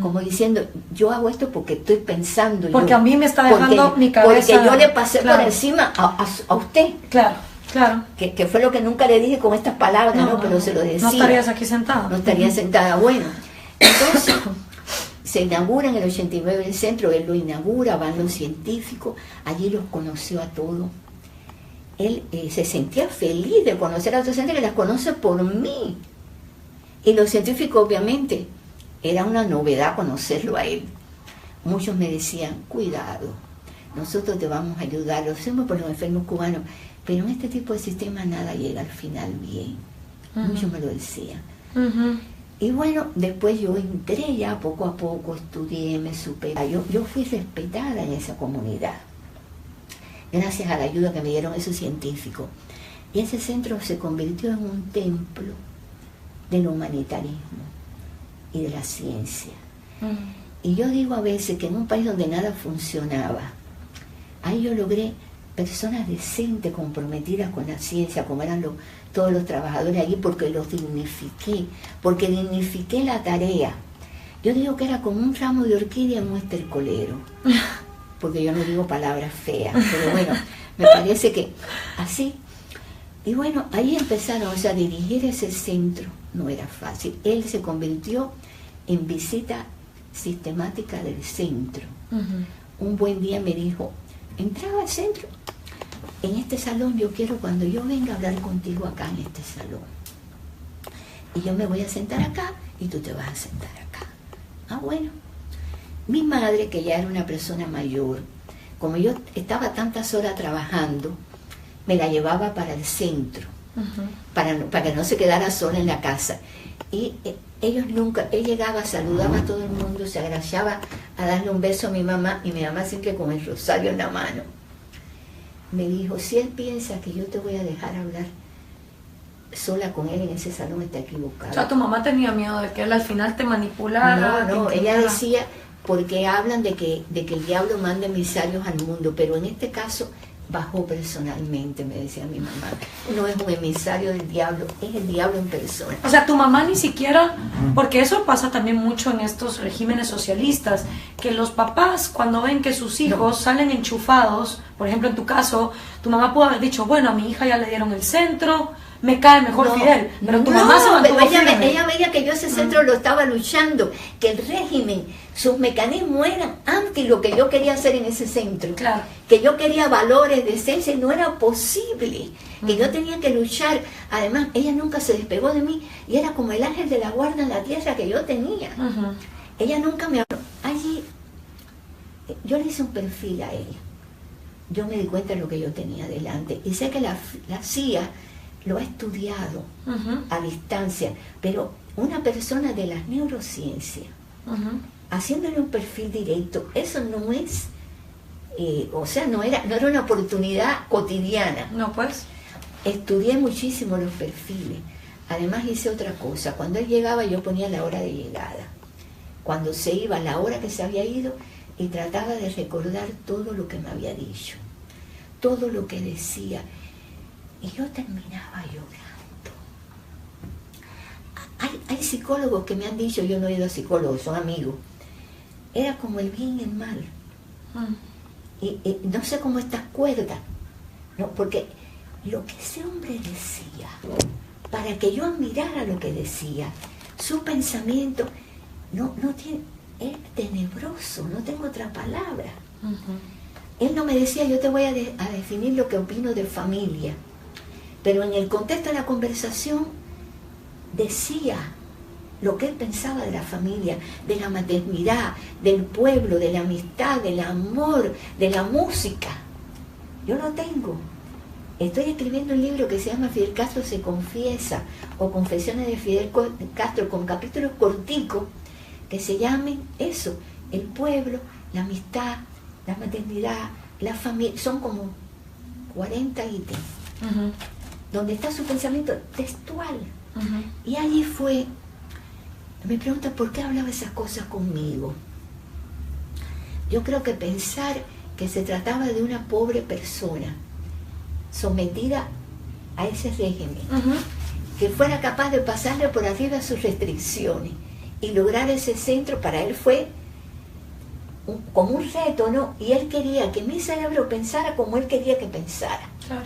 Como diciendo, yo hago esto porque estoy pensando. Porque a mí me está dejando mi cabeza. Porque yo le pasé por encima a usted. Claro. Que fue lo que nunca le dije con estas palabras, ¿no? Pero se lo decía. No estarías aquí sentada. No estaría sentada. Bueno, entonces se inaugura en el 89 el centro, él lo inaugura, van los científicos, allí los conoció a todos. Él se sentía feliz de conocer a otros científicos, que las conoce por mí. Y los científicos, obviamente, era una novedad conocerlo a él. Muchos me decían, cuidado, nosotros te vamos a ayudar, lo hacemos por los enfermos cubanos, pero en este tipo de sistema nada llega al final bien. Muchos me lo decían. Y bueno, después yo entré ya poco a poco, estudié, me supe. Yo fui respetada en esa comunidad, gracias a la ayuda que me dieron esos científicos. Y ese centro se convirtió en un templo del humanitarismo y de la ciencia. Y yo digo a veces que en un país donde nada funcionaba, ahí yo logré personas decentes, comprometidas con la ciencia, como eran todos los trabajadores allí, porque los dignifiqué, porque dignifiqué la tarea. Yo digo que era como un ramo de orquídea en un estercolero, porque yo no digo palabras feas, pero bueno, me parece que así. Y bueno, ahí empezaron, o sea, dirigir ese centro no era fácil. Él se convirtió en visita sistemática del centro. Un buen día me dijo, entraba al centro, en este salón yo quiero cuando yo venga a hablar contigo acá en este salón. Y yo me voy a sentar acá y tú te vas a sentar acá. Ah, bueno. Mi madre, que ya era una persona mayor, como yo estaba tantas horas trabajando, me la llevaba para el centro, para que no se quedara sola en la casa. Y ellos nunca, él llegaba, saludaba a todo el mundo, se agachaba a darle un beso a mi mamá, y mi mamá siempre con el rosario en la mano. Me dijo, si él piensa que yo te voy a dejar hablar sola con él en ese salón, está equivocado. O sea, tu mamá tenía miedo de que él al final te manipulara. No, ella decía, porque hablan de que el diablo manda emisarios al mundo, pero en este caso bajó personalmente, me decía mi mamá. No es un emisario del diablo, es el diablo en persona. O sea, tu mamá ni siquiera, porque eso pasa también mucho en estos regímenes socialistas, que los papás cuando ven que sus hijos salen enchufados, por ejemplo en tu caso, tu mamá pudo haber dicho, bueno, a mi hija ya le dieron el centro, me cae mejor Fidel, pero tu mamá se mantuvo firme. Ella veía que yo ese centro lo estaba luchando, que el régimen, sus mecanismos eran anti lo que yo quería hacer en ese centro, que yo quería valores, decencia, y no era posible, que yo tenía que luchar. Además, ella nunca se despegó de mí, y era como el ángel de la guarda en la tierra que yo tenía. Ella nunca me habló. Allí, yo le hice un perfil a ella. Yo me di cuenta de lo que yo tenía delante, y sé que la CIA lo ha estudiado a distancia, pero una persona de las neurociencias, haciéndole un perfil directo, eso no es, o sea, no era una oportunidad cotidiana. No, pues. Estudié muchísimo los perfiles. Además hice otra cosa. Cuando él llegaba yo ponía la hora de llegada. Cuando se iba, la hora que se había ido, y trataba de recordar todo lo que me había dicho, todo lo que decía. Y yo terminaba llorando. Hay psicólogos que me han dicho, yo no he ido a psicólogos, son amigos, era como el bien y el mal. Y no sé cómo estas cuerdas, ¿no? Porque lo que ese hombre decía, para que yo admirara lo que decía, su pensamiento no tiene, es tenebroso, no tengo otra palabra. Él no me decía, yo te voy a definir lo que opino de familia, pero en el contexto de la conversación decía lo que él pensaba de la familia, de la maternidad, del pueblo, de la amistad, del amor, de la música. Yo lo tengo. Estoy escribiendo un libro que se llama Fidel Castro se confiesa, o Confesiones de Fidel Castro, con capítulos corticos que se llamen eso, el pueblo, la amistad, la maternidad, la familia. Son como 40 ítems. Donde está su pensamiento textual. Y allí fue, me pregunta por qué hablaba esas cosas conmigo. Yo creo que pensar que se trataba de una pobre persona sometida a ese régimen, que fuera capaz de pasarle por arriba sus restricciones y lograr ese centro, para él fue como un reto, ¿no? Y él quería que mi cerebro pensara como él quería que pensara. Claro.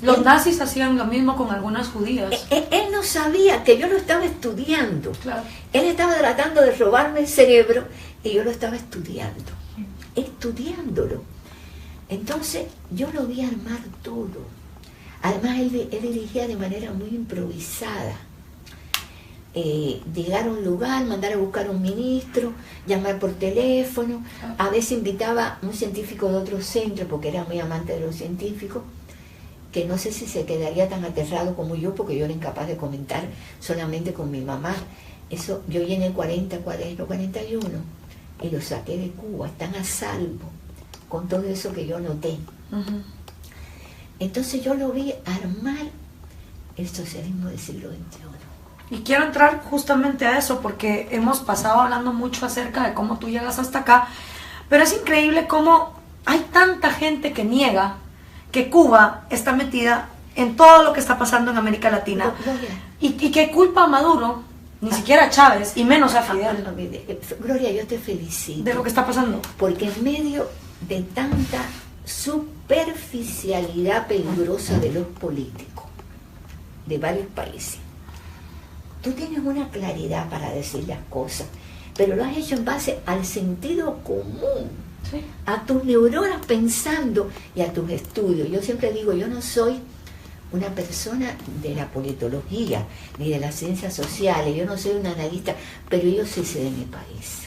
Los nazis hacían lo mismo con algunas judías. Él no sabía que yo lo estaba estudiando. Claro. Él estaba tratando de robarme el cerebro y yo lo estaba estudiando, estudiándolo. Entonces yo lo vi armar todo. Además él dirigía de manera muy improvisada. llegar a un lugar, mandar a buscar un ministro, llamar por teléfono. A veces invitaba a un científico de otro centro, porque era muy amante de los científicos, que no sé si se quedaría tan aterrado como yo, porque yo era incapaz de comentar solamente con mi mamá. Eso, yo llené 40 cuadernos, 41, y los saqué de Cuba, están a salvo, con todo eso que yo noté. Entonces yo lo vi armar el socialismo del siglo XXI. Y quiero entrar justamente a eso, porque hemos pasado hablando mucho acerca de cómo tú llegas hasta acá, pero es increíble cómo hay tanta gente que niega que Cuba está metida en todo lo que está pasando en América Latina, y que culpa a Maduro, ni siquiera a Chávez, y menos a Fidel. Gloria, yo te felicito. De lo que está pasando. Porque en medio de tanta superficialidad peligrosa de los políticos de varios países, tú tienes una claridad para decir las cosas, pero lo has hecho en base al sentido común, sí, a tus neuronas pensando y a tus estudios. Yo siempre digo, yo no soy una persona de la politología ni de las ciencias sociales, yo no soy una analista, pero yo sí sé de mi país.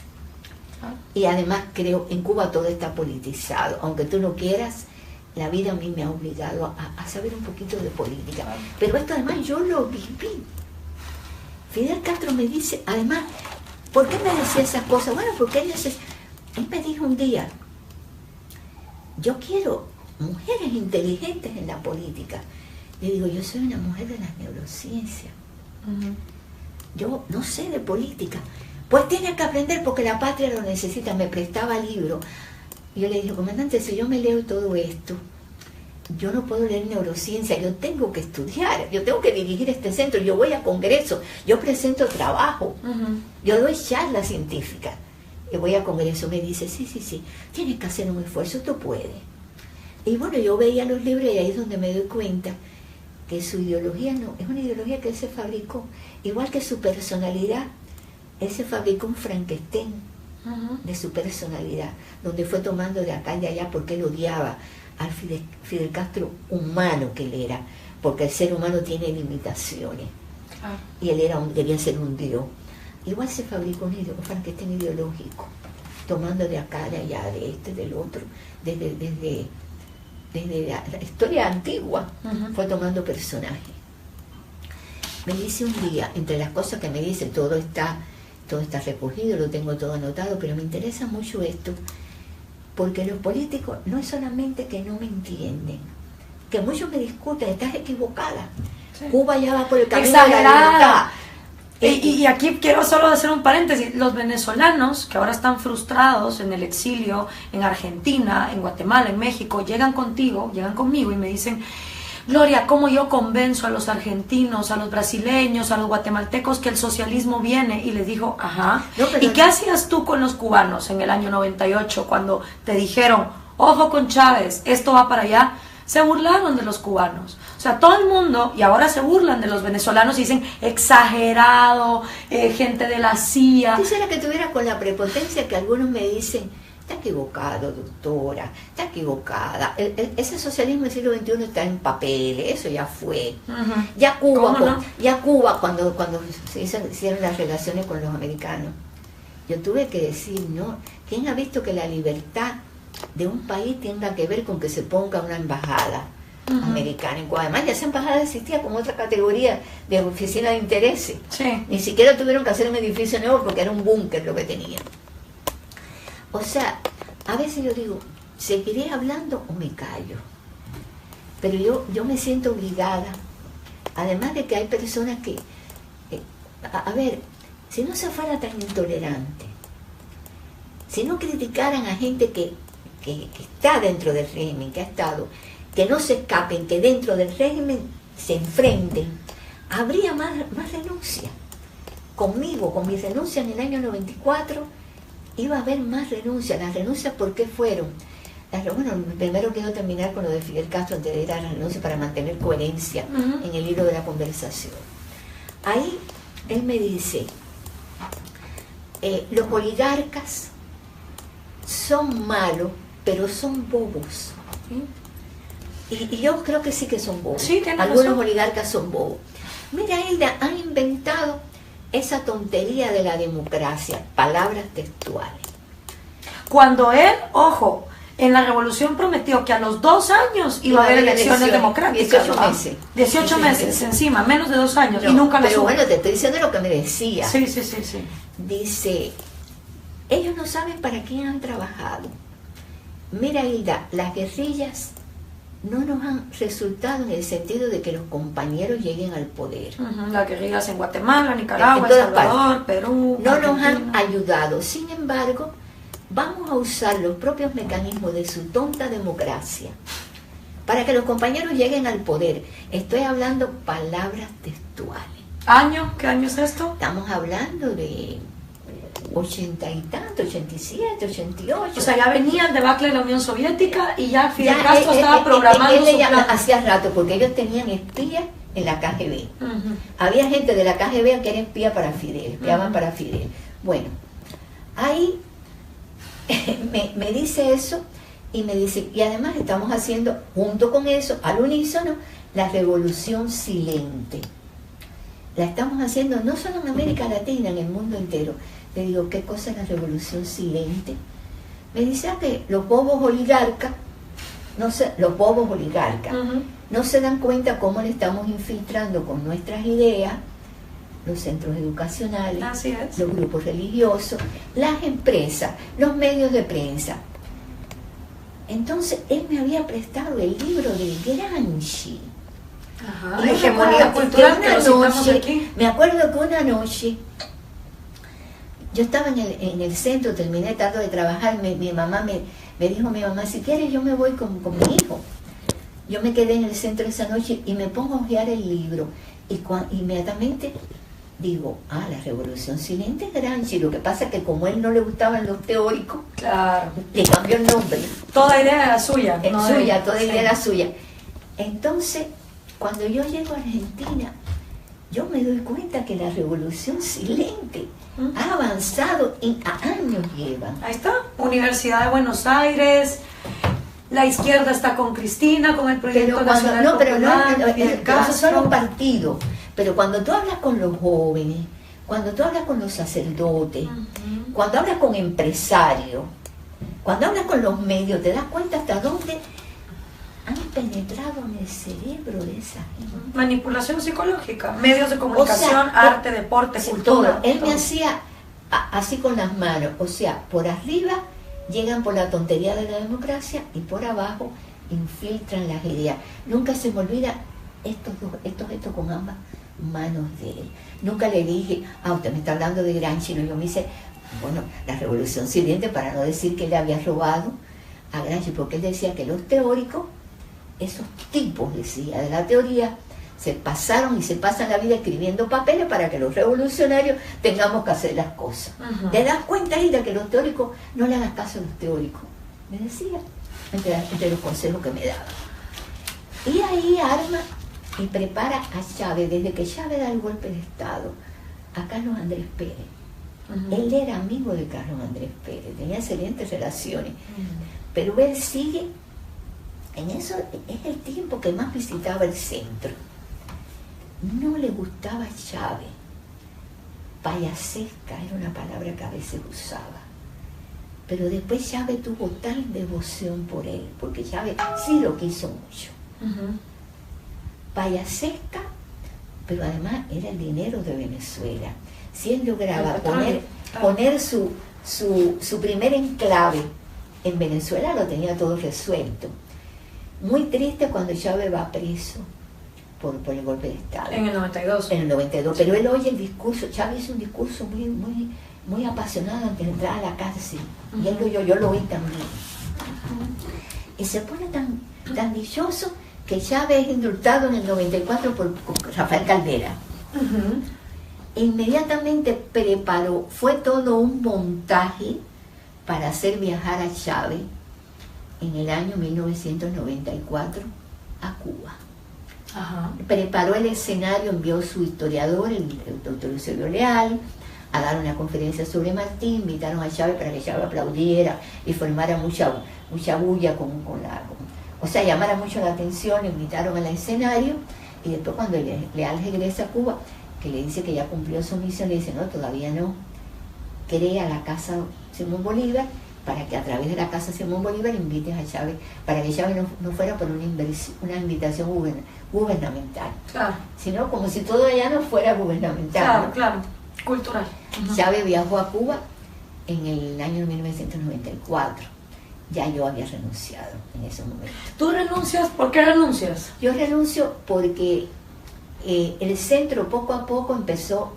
Y además creo, en Cuba todo está politizado, aunque tú no quieras, la vida a mí me ha obligado a saber un poquito de política. Pero esto además yo lo viví. Fidel Castro me dice, además, ¿por qué me decía esas cosas? Bueno, porque él me dijo un día, yo quiero mujeres inteligentes en la política. Le digo, yo soy una mujer de las neurociencias. Yo no sé de política. Pues tienes que aprender porque la patria lo necesita. Me prestaba libros. Y yo le dije, comandante, si yo me leo todo esto, yo no puedo leer neurociencia, yo tengo que estudiar, yo tengo que dirigir este centro, yo voy a congresos, yo presento trabajo, yo doy charlas científicas, y voy a congreso. Me dice, sí, tienes que hacer un esfuerzo, tú puedes. Y bueno, yo veía los libros y ahí es donde me doy cuenta que su ideología no, es una ideología que él se fabricó, igual que su personalidad. Él se fabricó un Frankenstein de su personalidad, donde fue tomando de acá y de allá porque él odiaba al Fidel Castro humano que él era, porque el ser humano tiene limitaciones, y él quería ser un dios. Igual se fabricó un Frankenstein ideológico, tomando de acá, de allá, de este, del otro, desde la historia antigua, fue tomando personajes. Me dice un día, entre las cosas que me dice, todo está recogido, lo tengo todo anotado, pero me interesa mucho esto, porque los políticos no es solamente que no me entienden, que muchos me discuten, estás equivocada. Sí. Cuba ya va por el camino de la libertad. Y aquí quiero solo hacer un paréntesis. Los venezolanos que ahora están frustrados en el exilio, en Argentina, en Guatemala, en México, llegan conmigo y me dicen, Gloria, ¿cómo yo convenzo a los argentinos, a los brasileños, a los guatemaltecos que el socialismo viene? Y les digo, ajá. No, ¿y qué hacías tú con los cubanos en el año 98 cuando te dijeron, ojo con Chávez, esto va para allá? Se burlaron de los cubanos. O sea, todo el mundo, y ahora se burlan de los venezolanos y dicen, exagerado, gente de la CIA. Quisiera que tuviera con la prepotencia que algunos me dicen, está equivocado, doctora, está equivocada. Ese socialismo del siglo XXI está en papeles, eso ya fue. Ya Cuba, cuando se hicieron las relaciones con los americanos, yo tuve que decir, ¿no? ¿Quién ha visto que la libertad de un país tenga que ver con que se ponga una embajada americana en Cuba? Además, ya esa embajada existía como otra categoría de oficina de intereses. Sí. Ni siquiera tuvieron que hacer un edificio nuevo porque era un búnker lo que tenían. O sea, a veces yo digo, ¿seguiré hablando o me callo? Pero yo me siento obligada, además de que hay personas que, a ver, si no se fuera tan intolerante, si no criticaran a gente que está dentro del régimen, que ha estado, que no se escapen, que dentro del régimen se enfrenten, habría más renuncia. Conmigo, con mis renuncias en el año 94, iba a haber más renuncias. Las renuncias, ¿por qué fueron? Bueno, primero quiero terminar con lo de Fidel Castro antes de ir a la renuncia para mantener coherencia en el hilo de la conversación. Ahí él me dice, los oligarcas son malos, pero son bobos. Y yo creo que sí que son bobos. Sí, algunos oligarcas son bobos. Mira, él ha inventado esa tontería de la democracia, palabras textuales. Cuando él, ojo, en la revolución prometió que a los 2 años iba a haber elecciones democráticas. 18 meses. 18 meses encima, menos de 2 años, y nunca lo Pero supo. bueno, te estoy diciendo lo que me decía. Sí. Dice, ellos no saben para quién han trabajado. Mira, Hilda, las guerrillas no nos han resultado en el sentido de que los compañeros lleguen al poder. Las guerrillas en Guatemala, Nicaragua, En El todas Salvador, partes. Perú, No nos Argentina. han ayudado. Sin embargo, vamos a usar los propios mecanismos de su tonta democracia para que los compañeros lleguen al poder. Estoy hablando palabras textuales. ¿Año? ¿Qué año es esto? Estamos hablando de 80 y tanto, 87, 88. O sea, ya venía el debacle de la Unión Soviética y ya Fidel Ya, Castro estaba programando él su ya plan. hacía rato, porque ellos tenían espías en la KGB. Ujú. Había gente de la KGB que era espía para Fidel, espiaban para Fidel. Bueno, ahí me dice eso y me dice, y además estamos haciendo, junto con eso, al unísono, la revolución silente. La estamos haciendo no solo en América Latina, en el mundo entero. Le digo, ¿qué cosa es la revolución silente? Me dice que los bobos oligarcas, Ujú. no se dan cuenta cómo le estamos infiltrando con nuestras ideas los centros educacionales, Así es. los grupos religiosos, las empresas, los medios de prensa. Entonces, él me había prestado el libro de Gramsci. Ajá. Y yo Hegemonía me acuerdo cultural, que que lo citamos aquí. me acuerdo que una noche yo estaba en el centro, terminé tarde de trabajar, mi mamá me dijo, mi mamá, si quieres yo me voy con mi hijo. Yo me quedé en el centro esa noche y me pongo a hojear el libro y inmediatamente digo, la revolución silente es Gramsci. Lo que pasa es que como a él no le gustaban los teóricos, Claro. le cambió el nombre. Toda idea era suya. Es no de- suya, toda idea sí. era suya. Entonces, cuando yo llego a Argentina, yo me doy cuenta que la revolución silente ha avanzado y a años llevan. Ahí está, Universidad de Buenos Aires, la izquierda está con Cristina, con el Proyecto Pero cuando, Nacional no, pero no, Popular, Fidel esos Castro. son los partidos. Pero cuando tú hablas con los jóvenes, cuando tú hablas con los sacerdotes, Ujú. cuando hablas con empresarios, cuando hablas con los medios, te das cuenta hasta dónde han penetrado en el cerebro de esa gente. Manipulación psicológica, medios de comunicación, O sea, arte, deporte, Sí, cultura. todo. Él todo. me hacía así con las manos, o sea, por arriba llegan por la tontería de la democracia y por abajo infiltran las ideas. Nunca se me olvida estos gestos con ambas manos de él. Nunca le dije, usted me está hablando de Gramsci, no, yo me hice, bueno, la revolución silente, para no decir que le había robado a Gramsci, porque él decía que los teóricos, esos tipos, decía, de la teoría, se pasaron y se pasan la vida escribiendo papeles para que los revolucionarios tengamos que hacer las cosas. Ujú. ¿Te das cuenta, Hilda, que los teóricos, no le hagas caso a los teóricos? Me decía, entre los consejos que me daba. Y ahí arma y prepara a Chávez, desde que Chávez da el golpe de Estado, a Carlos Andrés Pérez. Ujú. Él era amigo de Carlos Andrés Pérez, tenía excelentes relaciones, Ujú. pero él sigue, en eso es el tiempo que más visitaba el centro. No le gustaba Chávez. Payasesca era una palabra que a veces usaba. Pero después Chávez tuvo tal devoción por él, porque Chávez sí lo quiso mucho. Ujú. Payasesca, pero además era el dinero de Venezuela. Si él lograba El petróleo, claro. poner su primer enclave en Venezuela, lo tenía todo resuelto. Muy triste cuando Chávez va preso por el golpe de Estado. En el 92. En el 92, pero él oye el discurso. Chávez hizo un discurso muy apasionado antes de entrar a la cárcel. Y él lo oyó, yo lo oí también. Y se pone tan dichoso que Chávez es indultado en el 94 por Rafael Caldera. Ujú. Inmediatamente preparó, fue todo un montaje para hacer viajar a Chávez en el año 1994 a Cuba. Ajá. Preparó el escenario, envió su historiador, el doctor Eusebio Leal, a dar una conferencia sobre Martí. Invitaron a Chávez para que Chávez aplaudiera y formara mucha bulla o sea, llamara mucho la atención. Lo invitaron al escenario y después cuando Leal regresa a Cuba, que le dice que ya cumplió su misión, le dice, no, todavía no, crea la Casa Simón Bolívar, para que a través de la Casa Simón Bolívar invites a Chávez, para que Chávez no fuera por una invitación gubernamental, Claro. sino como si todo allá no fuera gubernamental. Claro, ¿no? claro, cultural. Chávez viajó a Cuba en el año 1994. Ya yo había renunciado en ese momento. ¿Tú renuncias? ¿Por qué renuncias? Yo renuncio porque el centro poco a poco empezó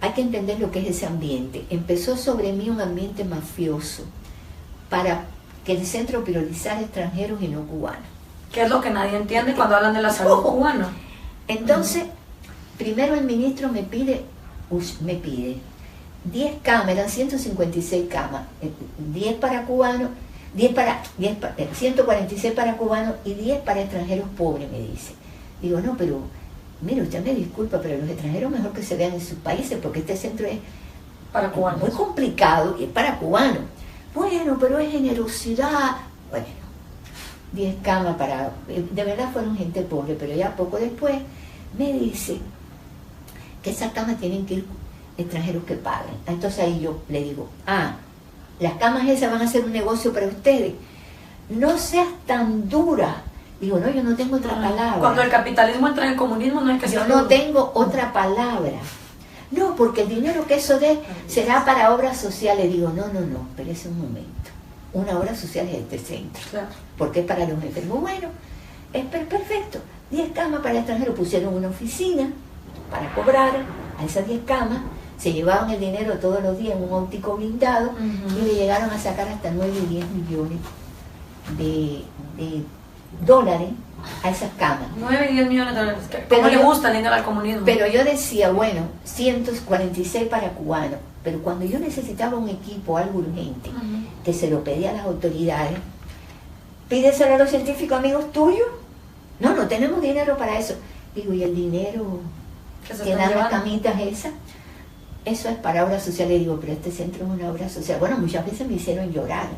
hay que entender lo que es ese ambiente. Empezó sobre mí un ambiente mafioso para que el centro priorizara extranjeros y no cubanos. ¿Qué es lo que nadie entiende cuando hablan de la salud cubana? Entonces, primero el ministro me pide 10 camas, eran 156 camas, 10 para cubanos, 146 para cubanos y 10 para extranjeros pobres, me dice. Digo, no, pero mire, usted me disculpa, pero los extranjeros mejor que se vean en sus países, porque este centro es Para cubanos. muy complicado y es para cubanos. Bueno, pero es generosidad. Bueno, 10 camas para... De verdad fueron gente pobre, pero ya poco después me dice que esas camas tienen que ir extranjeros que paguen. Entonces ahí yo le digo, las camas esas van a ser un negocio para ustedes. No seas tan dura. Digo, no, yo no tengo otra palabra. Cuando el capitalismo entra en el comunismo no es que Yo sea no duro. tengo otra palabra. No, porque el dinero que eso dé será para obras sociales. Digo, no, espérese un momento. Una obra social es este centro. Claro. Porque es para los enfermos. Bueno, es perfecto. 10 camas para extranjeros. Pusieron una oficina para cobrar a esas 10 camas. Se llevaban el dinero todos los días en un óptico blindado y le llegaron a sacar hasta 9 y 10 millones de dólares a esas camas. 9 y 10 millones de dólares. ¿Cómo Pero le yo- gusta el dinero al comunismo? Pero yo decía, bueno, 146 para cubanos. Pero cuando yo necesitaba un equipo, algo urgente, que se lo pedía a las autoridades, pídeselo a los científicos amigos tuyos. No tenemos dinero para eso. Digo, ¿y el dinero Que se que están dan las llevando. camitas esas? Eso es para obras sociales. Digo, pero este centro es una obra social. Bueno, muchas veces me hicieron llorar,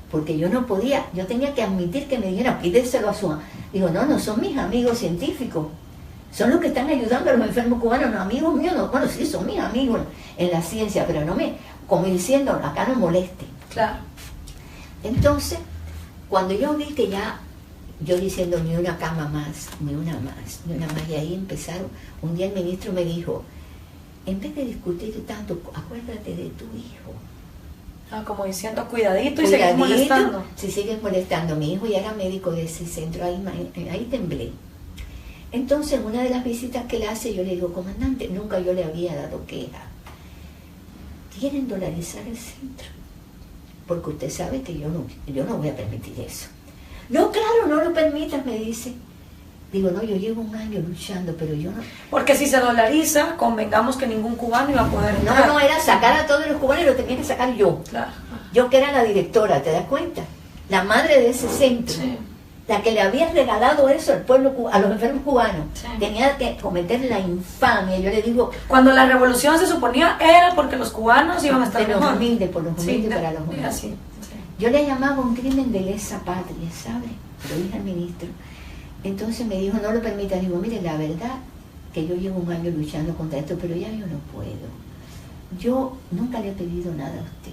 porque yo no podía, yo tenía que admitir que me dijeran, pídeselo a su... Digo, no son mis amigos científicos, son los que están ayudando a los enfermos cubanos, no amigos míos, no, bueno, sí, son mis amigos en la ciencia, pero no me, como diciendo, acá no moleste. Claro. Entonces, cuando yo vi que ya, yo diciendo ni una cama más, ni una más, y ahí empezaron, un día el ministro me dijo, en vez de discutir tanto, acuérdate de tu hijo. Como diciendo, cuidadito y seguir molestando. Si sigues molestando. Mi hijo ya era médico de ese centro, ahí temblé. Entonces, en una de las visitas que le hace, yo le digo, comandante, nunca yo le había dado queja. ¿Quieren dolarizar el centro? Porque usted sabe que yo no voy a permitir eso. No, claro, no lo permitas, me dice. Digo, no, yo llevo un año luchando, pero yo no... Porque si se dolariza, convengamos que ningún cubano iba a poder entrar. No, era sacar a todos los cubanos y lo tenía que sacar yo. Claro. Yo que era la directora, ¿te das cuenta? La madre de ese centro. Sí. La que le había regalado eso al pueblo, a los enfermos cubanos. Sí. Tenía que cometer la infamia. Yo le digo, Cuando la revolución se suponía era porque los cubanos iban a estar de los mejor. humildes, por los humildes, Sí, para los humildes. así, sí. Yo le llamaba un crimen de lesa patria, ¿sabe? Lo dije al ministro. Entonces me dijo, no lo permita. Digo, mire, la verdad que yo llevo un año luchando contra esto, pero ya yo no puedo. Yo nunca le he pedido nada a usted.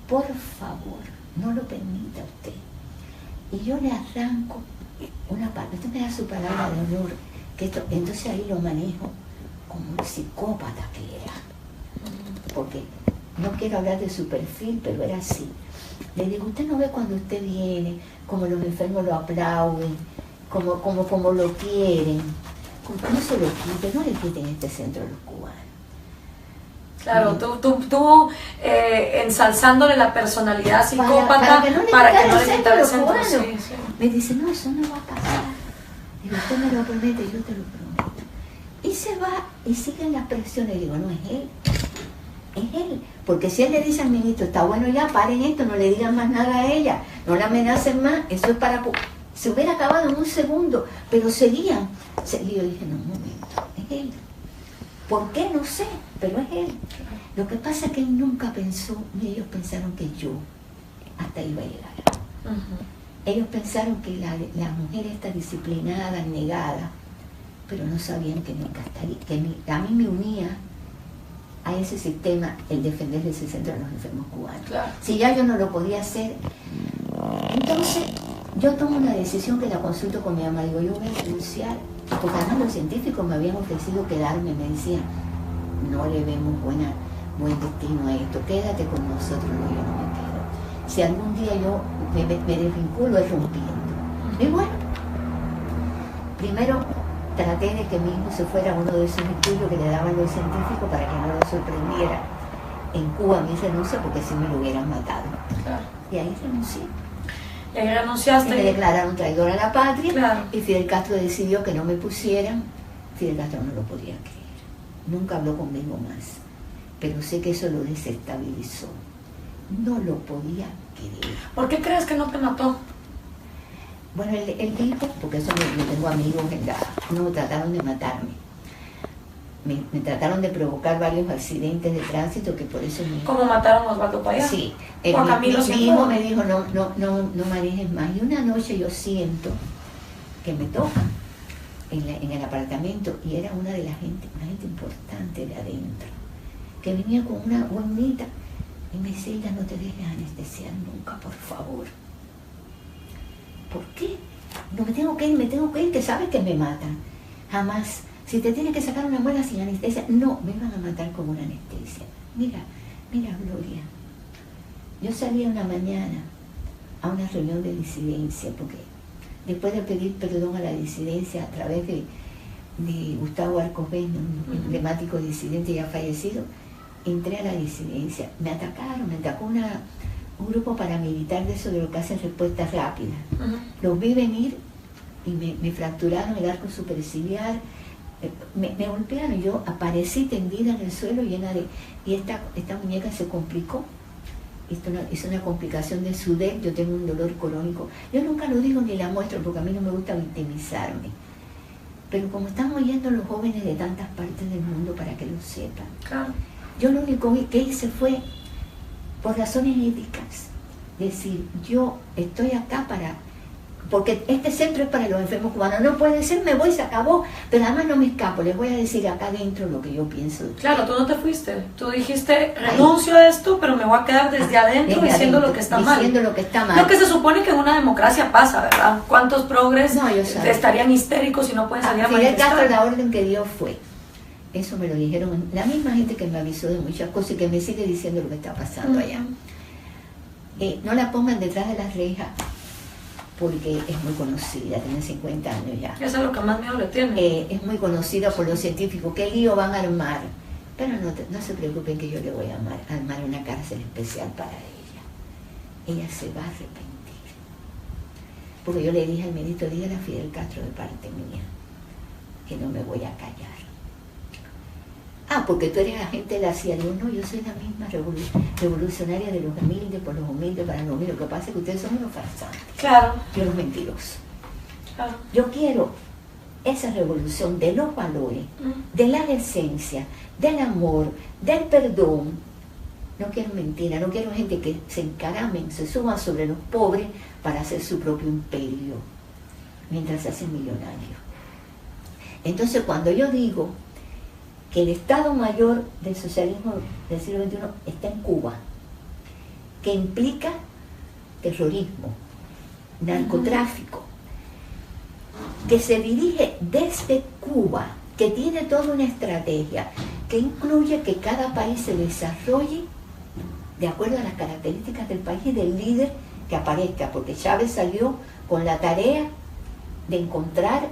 Por favor, no lo permita usted. Y yo le arranco una parte. Usted me da su palabra de honor. Que esto, entonces ahí lo manejo como un psicópata que era. Porque no quiero hablar de su perfil, pero era así. Le digo, usted no ve cuando usted viene, como los enfermos lo aplauden, como lo quieren. No se lo quiten, no le quiten este centro a los cubanos. Claro, tú ensalzándole la personalidad psicópata para que no le le quitara el los centro. cubanos. Sí, sí. Me dice, no, eso no va a pasar. Digo, usted me lo promete, yo te lo prometo. Y se va y siguen las presiones. Digo, no, es él. Es él. Porque si él le dice al ministro, está bueno ya, paren esto, no le digan más nada a ella, no la amenacen más, eso es para... Se hubiera acabado en un segundo, pero seguían. Yo dije, no, un momento, es él. ¿Por qué? No sé, pero es él. Lo que pasa es que él nunca pensó, ni ellos pensaron que yo hasta iba a llegar. Uh-huh. Ellos pensaron que la mujer esta disciplinada, negada, pero no sabían que a mí me unía a ese sistema el defender ese centro de los enfermos cubanos. Claro. Si ya yo no lo podía hacer, entonces yo tomo una decisión que la consulto con mi mamá. Digo, yo voy a renunciar, porque además los científicos me habían ofrecido quedarme, me decían, no le vemos buen destino a esto, quédate con nosotros. No, yo no me quedo. Si algún día yo me desvinculo, es rompiendo. Y bueno, primero traté de que mi hijo se fuera a uno de esos estudios que le daban los científicos para que no lo sorprendiera en Cuba mi renuncia, porque si me lo hubieran matado. Claro. Y ahí renuncié. Y ahí renunciaste. Y me declararon traidora a la patria. Claro. Y Fidel Castro decidió que no me pusieran. Fidel Castro no lo podía creer. Nunca habló conmigo más. Pero sé que eso lo desestabilizó. No lo podía creer. ¿Por qué crees que no te mató? Bueno, él dijo, porque eso yo tengo amigos no trataron de matarme. Me trataron de provocar varios accidentes de tránsito, que por eso ¿Cómo mataron a Osvaldo Payá? Sí. Juan Camilo mi hijo me dijo, no manejes más. Y una noche yo siento que me tocan en el apartamento, y era una gente importante de adentro, que venía con una buenita y me dice, Hilda, no te dejes anestesiar nunca, por favor. ¿Por qué? No, me tengo que ir, que sabes que me matan. Jamás. Si te tienes que sacar una muela sin anestesia, no, me van a matar con una anestesia. Mira, Gloria, yo salí una mañana a una reunión de disidencia, porque después de pedir perdón a la disidencia a través de Gustavo Arcos Beno, un emblemático disidente ya fallecido, entré a la disidencia. Me atacó un grupo paramilitar de eso, de lo que hacen respuestas rápidas. Los vi venir y me fracturaron el arco superciliar, me golpearon, y yo aparecí tendida en el suelo llena de... Y esta muñeca se complicó, hizo una complicación de sudez, yo tengo un dolor crónico. Yo nunca lo digo ni la muestro, porque a mí no me gusta victimizarme. Pero como están oyendo los jóvenes de tantas partes del mundo, para que lo sepan. Claro. Yo lo único que hice fue, por razones éticas, decir, yo estoy acá porque este centro es para los enfermos cubanos, no puede ser, me voy, se acabó, pero además no me escapo, les voy a decir acá adentro lo que yo pienso. Claro, tú no te fuiste, tú dijiste, renuncio a esto, pero me voy a quedar desde adentro diciendo lo que está mal. Diciendo lo que está mal. Lo que se supone que en una democracia pasa, ¿verdad? ¿Cuántos progres estarían histéricos y no pueden salir a manifestar? Fidel Castro, la orden que dio fue, eso me lo dijeron la misma gente que me avisó de muchas cosas y que me sigue diciendo lo que está pasando allá. No la pongan detrás de las rejas, porque es muy conocida, tiene 50 años ya. Eso es lo que más miedo le tiene. Es muy conocida por los científicos. ¿Qué lío van a armar? Pero no se preocupen, que yo le voy a armar una cárcel especial para ella. Ella se va a arrepentir. Porque yo le dije al ministro, dígale a Fidel Castro de parte mía que no me voy a callar. Porque tú eres agente de la CIA. Digo, no, yo soy la misma revolucionaria de los humildes, por los humildes, para los humildes. Lo que pasa es que ustedes son unos farsantes. Claro. Y unos mentirosos. Claro. Yo quiero esa revolución de los valores, de la decencia, del amor, del perdón. No quiero mentira, no quiero gente que se encaramen, se suban sobre los pobres para hacer su propio imperio, mientras se hacen millonarios. Entonces, cuando yo digo que el Estado Mayor del socialismo del siglo XXI está en Cuba, que implica terrorismo, narcotráfico, que se dirige desde Cuba, que tiene toda una estrategia, que incluye que cada país se desarrolle de acuerdo a las características del país y del líder que aparezca, porque Chávez salió con la tarea de encontrar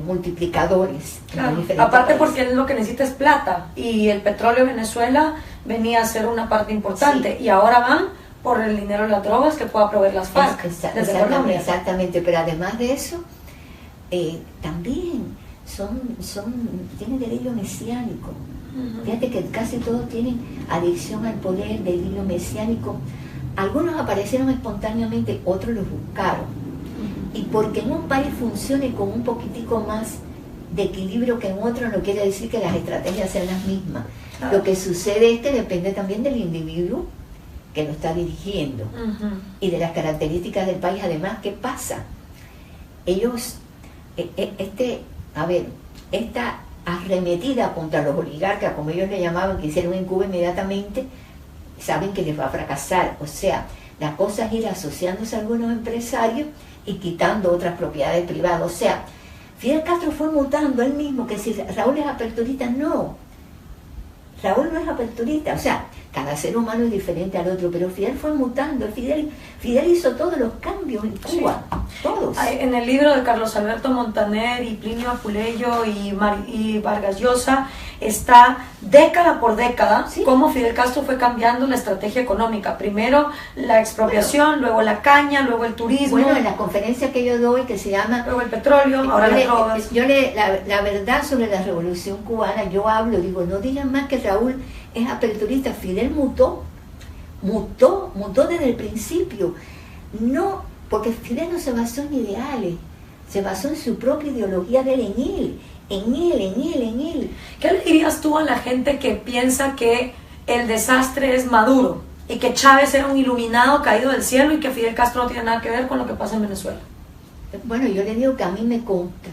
multiplicadores. Claro. Aparte países. Porque él lo que necesita es plata, y el petróleo de Venezuela venía a ser una parte importante, y ahora van por el dinero de las drogas que pueda proveer las FARC. Exactamente, pero además de eso, también tienen delirio mesiánico. Fíjate que casi todos tienen adicción al poder, delirio mesiánico. Algunos aparecieron espontáneamente, otros los buscaron. Y porque en un país funcione con un poquitico más de equilibrio que en otro, no quiere decir que las estrategias sean las mismas. Lo que sucede es que depende también del individuo que lo está dirigiendo y de las características del país. Además, ¿qué pasa? Ellos, a ver, esta arremetida contra los oligarcas, como ellos le llamaban, que hicieron en Cuba inmediatamente, saben que les va a fracasar. O sea, la cosa es ir asociándose a algunos empresarios y quitando otras propiedades privadas. O sea, Fidel Castro fue mutando él mismo, que si Raúl es aperturista, no. Raúl no es aperturista, o sea, cada ser humano es diferente al otro, pero Fidel fue mutando. Fidel hizo todos los cambios en Cuba, sí. Todos. En el libro de Carlos Alberto Montaner y Plinio Apuleyo y Vargas Llosa está década por década, ¿sí?, cómo Fidel Castro fue cambiando la estrategia económica. Primero la expropiación, luego la caña, luego el turismo. Bueno, en la conferencia que yo doy, que se llama... Luego el petróleo, ahora las drogas. La verdad sobre la revolución cubana, yo hablo, digo, no digan más que Raúl es aperturista. Fidel mutó desde el principio. No, porque Fidel no se basó en ideales, se basó en su propia ideología de él, en él. ¿Qué le dirías tú a la gente que piensa que el desastre es Maduro y que Chávez era un iluminado caído del cielo y que Fidel Castro no tiene nada que ver con lo que pasa en Venezuela? Bueno, yo le digo que a mí me consta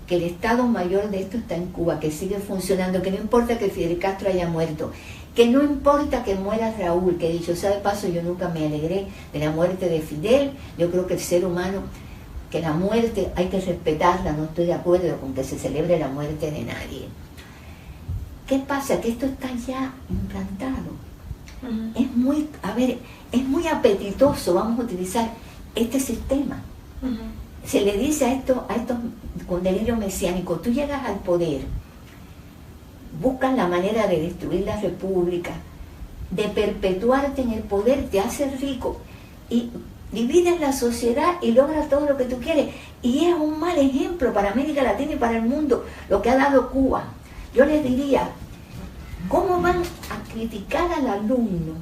que el Estado Mayor de esto está en Cuba, que sigue funcionando, que no importa que Fidel Castro haya muerto, que no importa que muera Raúl, que dicho sea de paso, yo nunca me alegré de la muerte de Fidel. Yo creo que el ser humano, que la muerte hay que respetarla, no estoy de acuerdo con que se celebre la muerte de nadie. ¿Qué pasa? Que esto está ya implantado. Es muy apetitoso, vamos a utilizar este sistema. Se le dice a estos con delirio mesiánico, tú llegas al poder, buscas la manera de destruir la república, de perpetuarte en el poder, te haces rico y divides la sociedad y logras todo lo que tú quieres. Y es un mal ejemplo para América Latina y para el mundo lo que ha dado Cuba. Yo les diría, ¿cómo van a criticar al alumno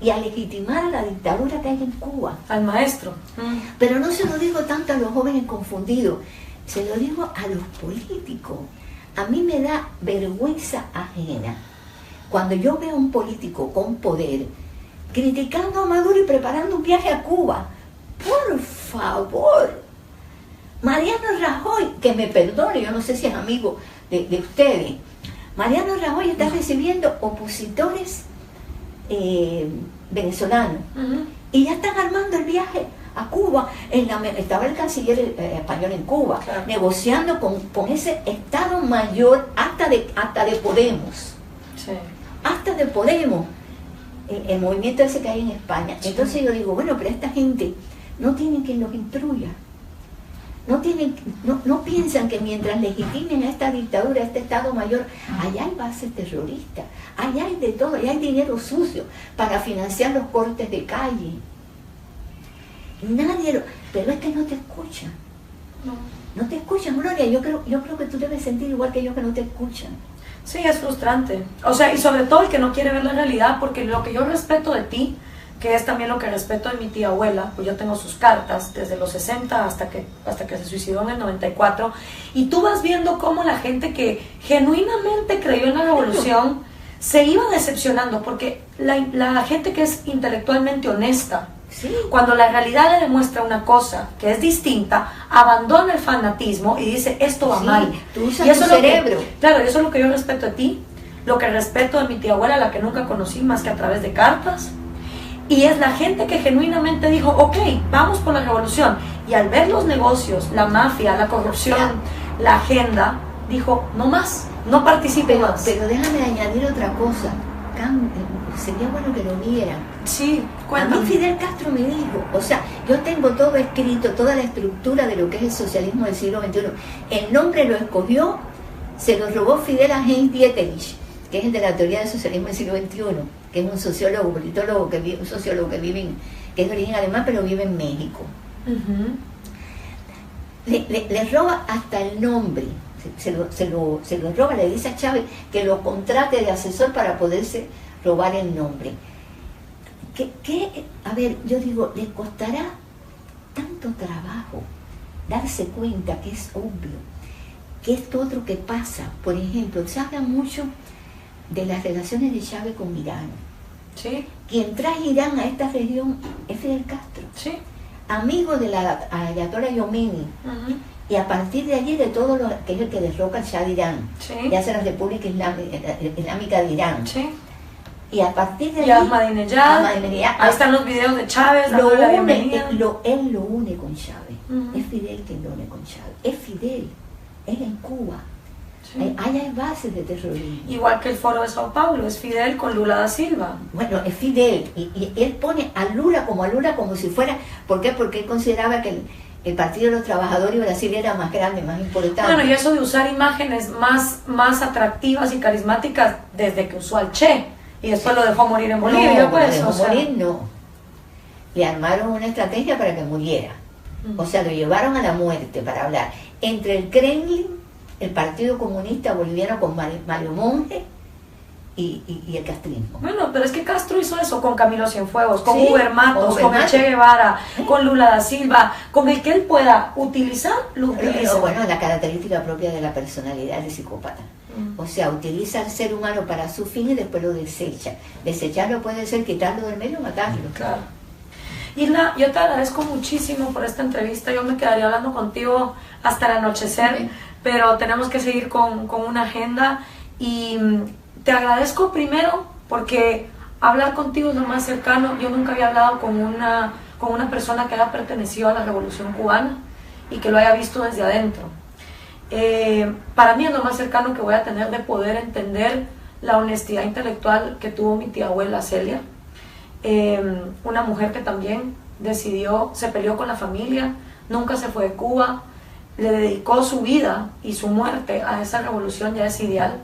y a legitimar a la dictadura que hay en Cuba? Al maestro. Pero no se lo digo tanto a los jóvenes confundidos, se lo digo a los políticos. A mí me da vergüenza ajena cuando yo veo a un político con poder criticando a Maduro y preparando un viaje a Cuba. Por favor, Mariano Rajoy, que me perdone, yo no sé si es amigo de ustedes, Mariano Rajoy está recibiendo opositores venezolanos y ya están armando el viaje a Cuba. Estaba el canciller español en Cuba, claro, negociando con ese Estado Mayor hasta de Podemos, sí, hasta de Podemos, el movimiento ese que hay en España. Sí. Entonces yo digo, bueno, pero esta gente no tienen quien los instruya, no piensan que mientras legitimen a esta dictadura, a este Estado Mayor, allá hay bases terroristas, allá hay de todo, allá hay dinero sucio para financiar los cortes de calle. Pero es que no te escuchan. No te escuchan, Gloria. Yo creo que tú debes sentir igual que yo, que no te escuchan. Sí, es frustrante. O sea, y sobre todo el que no quiere ver la realidad, porque lo que yo respeto de ti, que es también lo que respeto de mi tía abuela, pues yo tengo sus cartas desde los 60 hasta que se suicidó en el 94, y tú vas viendo cómo la gente que genuinamente creyó en la revolución se iba decepcionando, porque la gente que es intelectualmente honesta, sí, cuando la realidad le demuestra una cosa que es distinta, abandona el fanatismo y dice, esto va mal. Tú usas tu cerebro. Claro, eso es lo que yo respeto de ti, lo que respeto de mi tía abuela, la que nunca conocí más que a través de cartas. Y es la gente que genuinamente dijo, ok, vamos por la revolución. Y al ver los negocios, la mafia, la corrupción, la agenda, dijo, no más, no participe más. Pero déjame añadir otra cosa. Sería bueno que lo vieran. Sí, cuéntame. A mí Fidel Castro me dijo, o sea, yo tengo todo escrito, toda la estructura de lo que es el socialismo del siglo XXI. El nombre lo escogió, se lo robó Fidel a Heinz Dieterich, que es el de la teoría del socialismo del siglo XXI, que es un sociólogo, politólogo, un sociólogo que es de origen alemán, pero vive en México. Le roba hasta el nombre. Se lo roba, le dice a Chávez que lo contrate de asesor para poderse robar el nombre. A ver, yo digo, le costará tanto trabajo darse cuenta que es obvio, que esto otro que pasa. Por ejemplo, se habla mucho de las relaciones de Chávez con Irán. Sí. Quien trae Irán a esta región es Fidel Castro. Sí. Amigo de la ayatollah Khomeini, Y a partir de allí, de todo lo que es el que derroca al Shah de Irán, Sí. y hace la República Islámica de Irán. Sí. Y a partir de Y allí, Ahmadinejad, ahí están los videos de Chávez dándole la bienvenida. él lo une con Chávez. Ujú. Es Fidel quien lo une con Chávez. Es Fidel. Es en Cuba. Sí. Ahí hay bases de terrorismo. Igual que el Foro de Sao Paulo, es Fidel con Lula da Silva. Bueno, es Fidel. Y él pone a Lula como si fuera... ¿Por qué? Porque él consideraba que el Partido de los Trabajadores de Brasil era más grande, más importante. Bueno, y eso de usar imágenes más atractivas y carismáticas desde que usó al Che y después lo dejó morir en Bolivia, no, pues. lo dejó O sea, morir, no. Le armaron una estrategia para que muriera. O sea, lo llevaron a la muerte para hablar. Entre el Kremlin, el Partido Comunista Boliviano con Mario Monge y el castrismo. Bueno, pero es que Castro hizo eso con Camilo Cienfuegos, con Sí, Uber Matos, con el Che Guevara, con Lula da Silva, con el que él pueda utilizar, lo utiliza. Pero bueno, la característica propia de la personalidad del psicópata. O sea, utiliza al ser humano para su fin y después lo desecha. Desecharlo puede ser quitarlo del medio o matarlo. Claro. Isla, yo te agradezco muchísimo por esta entrevista. Yo me quedaría hablando contigo hasta el anochecer, Sí. pero tenemos que seguir con una agenda. Y te agradezco primero porque hablar contigo es lo más cercano. Yo nunca había hablado con una persona que haya pertenecido a la Revolución Cubana y que lo haya visto desde adentro. Para mí es lo más cercano que voy a tener de poder entender la honestidad intelectual que tuvo mi tía abuela Celia. Una mujer que también se peleó con la familia, nunca se fue de Cuba, le dedicó su vida y su muerte a esa revolución y a ese ideal.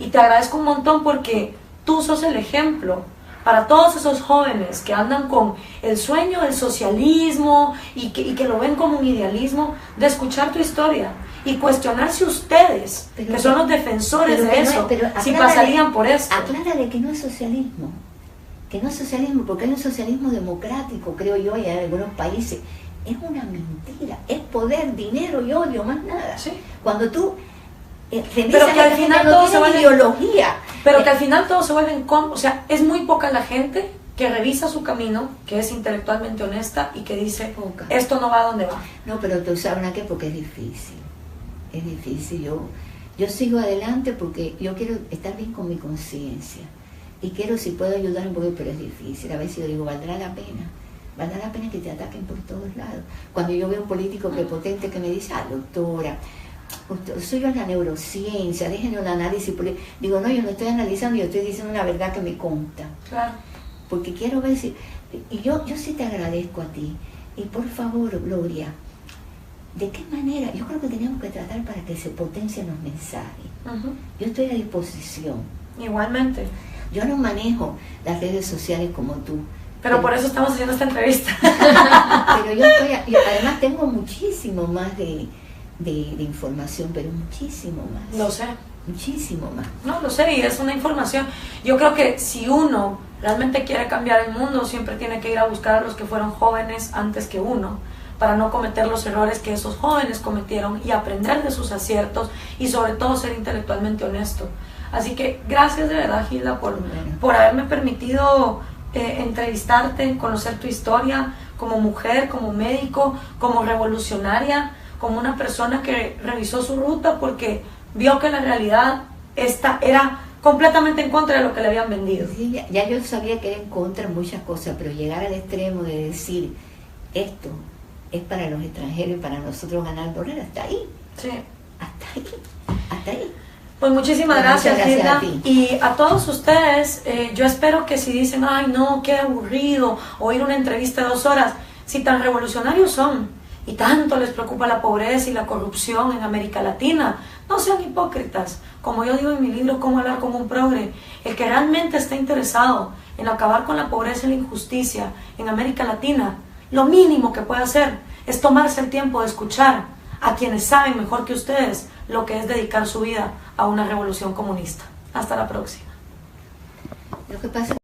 Y te agradezco un montón porque tú sos el ejemplo para todos esos jóvenes que andan con el sueño del socialismo y que lo ven como un idealismo, de escuchar tu historia y cuestionarse ustedes, que son los defensores de eso, si pasarían por esto. Aclárale que no es socialismo. Que no es socialismo, porque hay un socialismo democrático, creo yo, y en algunos países. Es una mentira, es poder, dinero y odio, más nada. Sí. Cuando tú pero que al final todo se vuelve ideología. Pero que al final todos se vuelven o sea, es muy poca la gente que revisa su camino, que es intelectualmente honesta y que dice, Poca. Esto no va a donde va. No, pero tú sabes una que porque es difícil. Es difícil. Yo sigo adelante porque yo quiero estar bien con mi conciencia. Y quiero, si puedo, ayudar un poco, pero es difícil. A veces yo digo, valdrá la pena que te ataquen por todos lados. Cuando yo veo un político prepotente que me dice, doctora, soy yo en la neurociencia, déjenme el análisis. Digo, no, yo no estoy analizando, yo estoy diciendo una verdad que me consta. Claro. Porque quiero ver si... Y yo sí te agradezco a ti. Y por favor, Gloria, ¿de qué manera? Yo creo que tenemos que tratar para que se potencien los mensajes. Yo estoy a disposición. Igualmente. Yo no manejo las redes sociales como tú. Pero por eso estamos haciendo esta entrevista. Pero yo además tengo muchísimo más de información, pero muchísimo más. Lo sé. Muchísimo más. No, lo sé, y es una información. Yo creo que si uno realmente quiere cambiar el mundo, siempre tiene que ir a buscar a los que fueron jóvenes antes que uno, para no cometer los errores que esos jóvenes cometieron y aprender de sus aciertos y sobre todo ser intelectualmente honesto. Así que gracias de verdad, Gilda, por haberme permitido entrevistarte, conocer tu historia como mujer, como médico, como revolucionaria, como una persona que revisó su ruta porque vio que la realidad era completamente en contra de lo que le habían vendido. Sí, ya yo sabía que era en contra de muchas cosas, pero llegar al extremo de decir esto es para los extranjeros y para nosotros ganar dólares, hasta ahí. Sí. Hasta ahí. Pues muchísimas gracias, Gilda. A ti. Y a todos ustedes, yo espero que si dicen, ay no, qué aburrido, oír una entrevista de 2 horas, si tan revolucionarios son y tanto les preocupa la pobreza y la corrupción en América Latina, no sean hipócritas. Como yo digo en mi libro, Cómo hablar como un progre, el que realmente está interesado en acabar con la pobreza y la injusticia en América Latina, lo mínimo que puede hacer es tomarse el tiempo de escuchar a quienes saben mejor que ustedes lo que es dedicar su vida a una revolución comunista. Hasta la próxima. Lo que pasa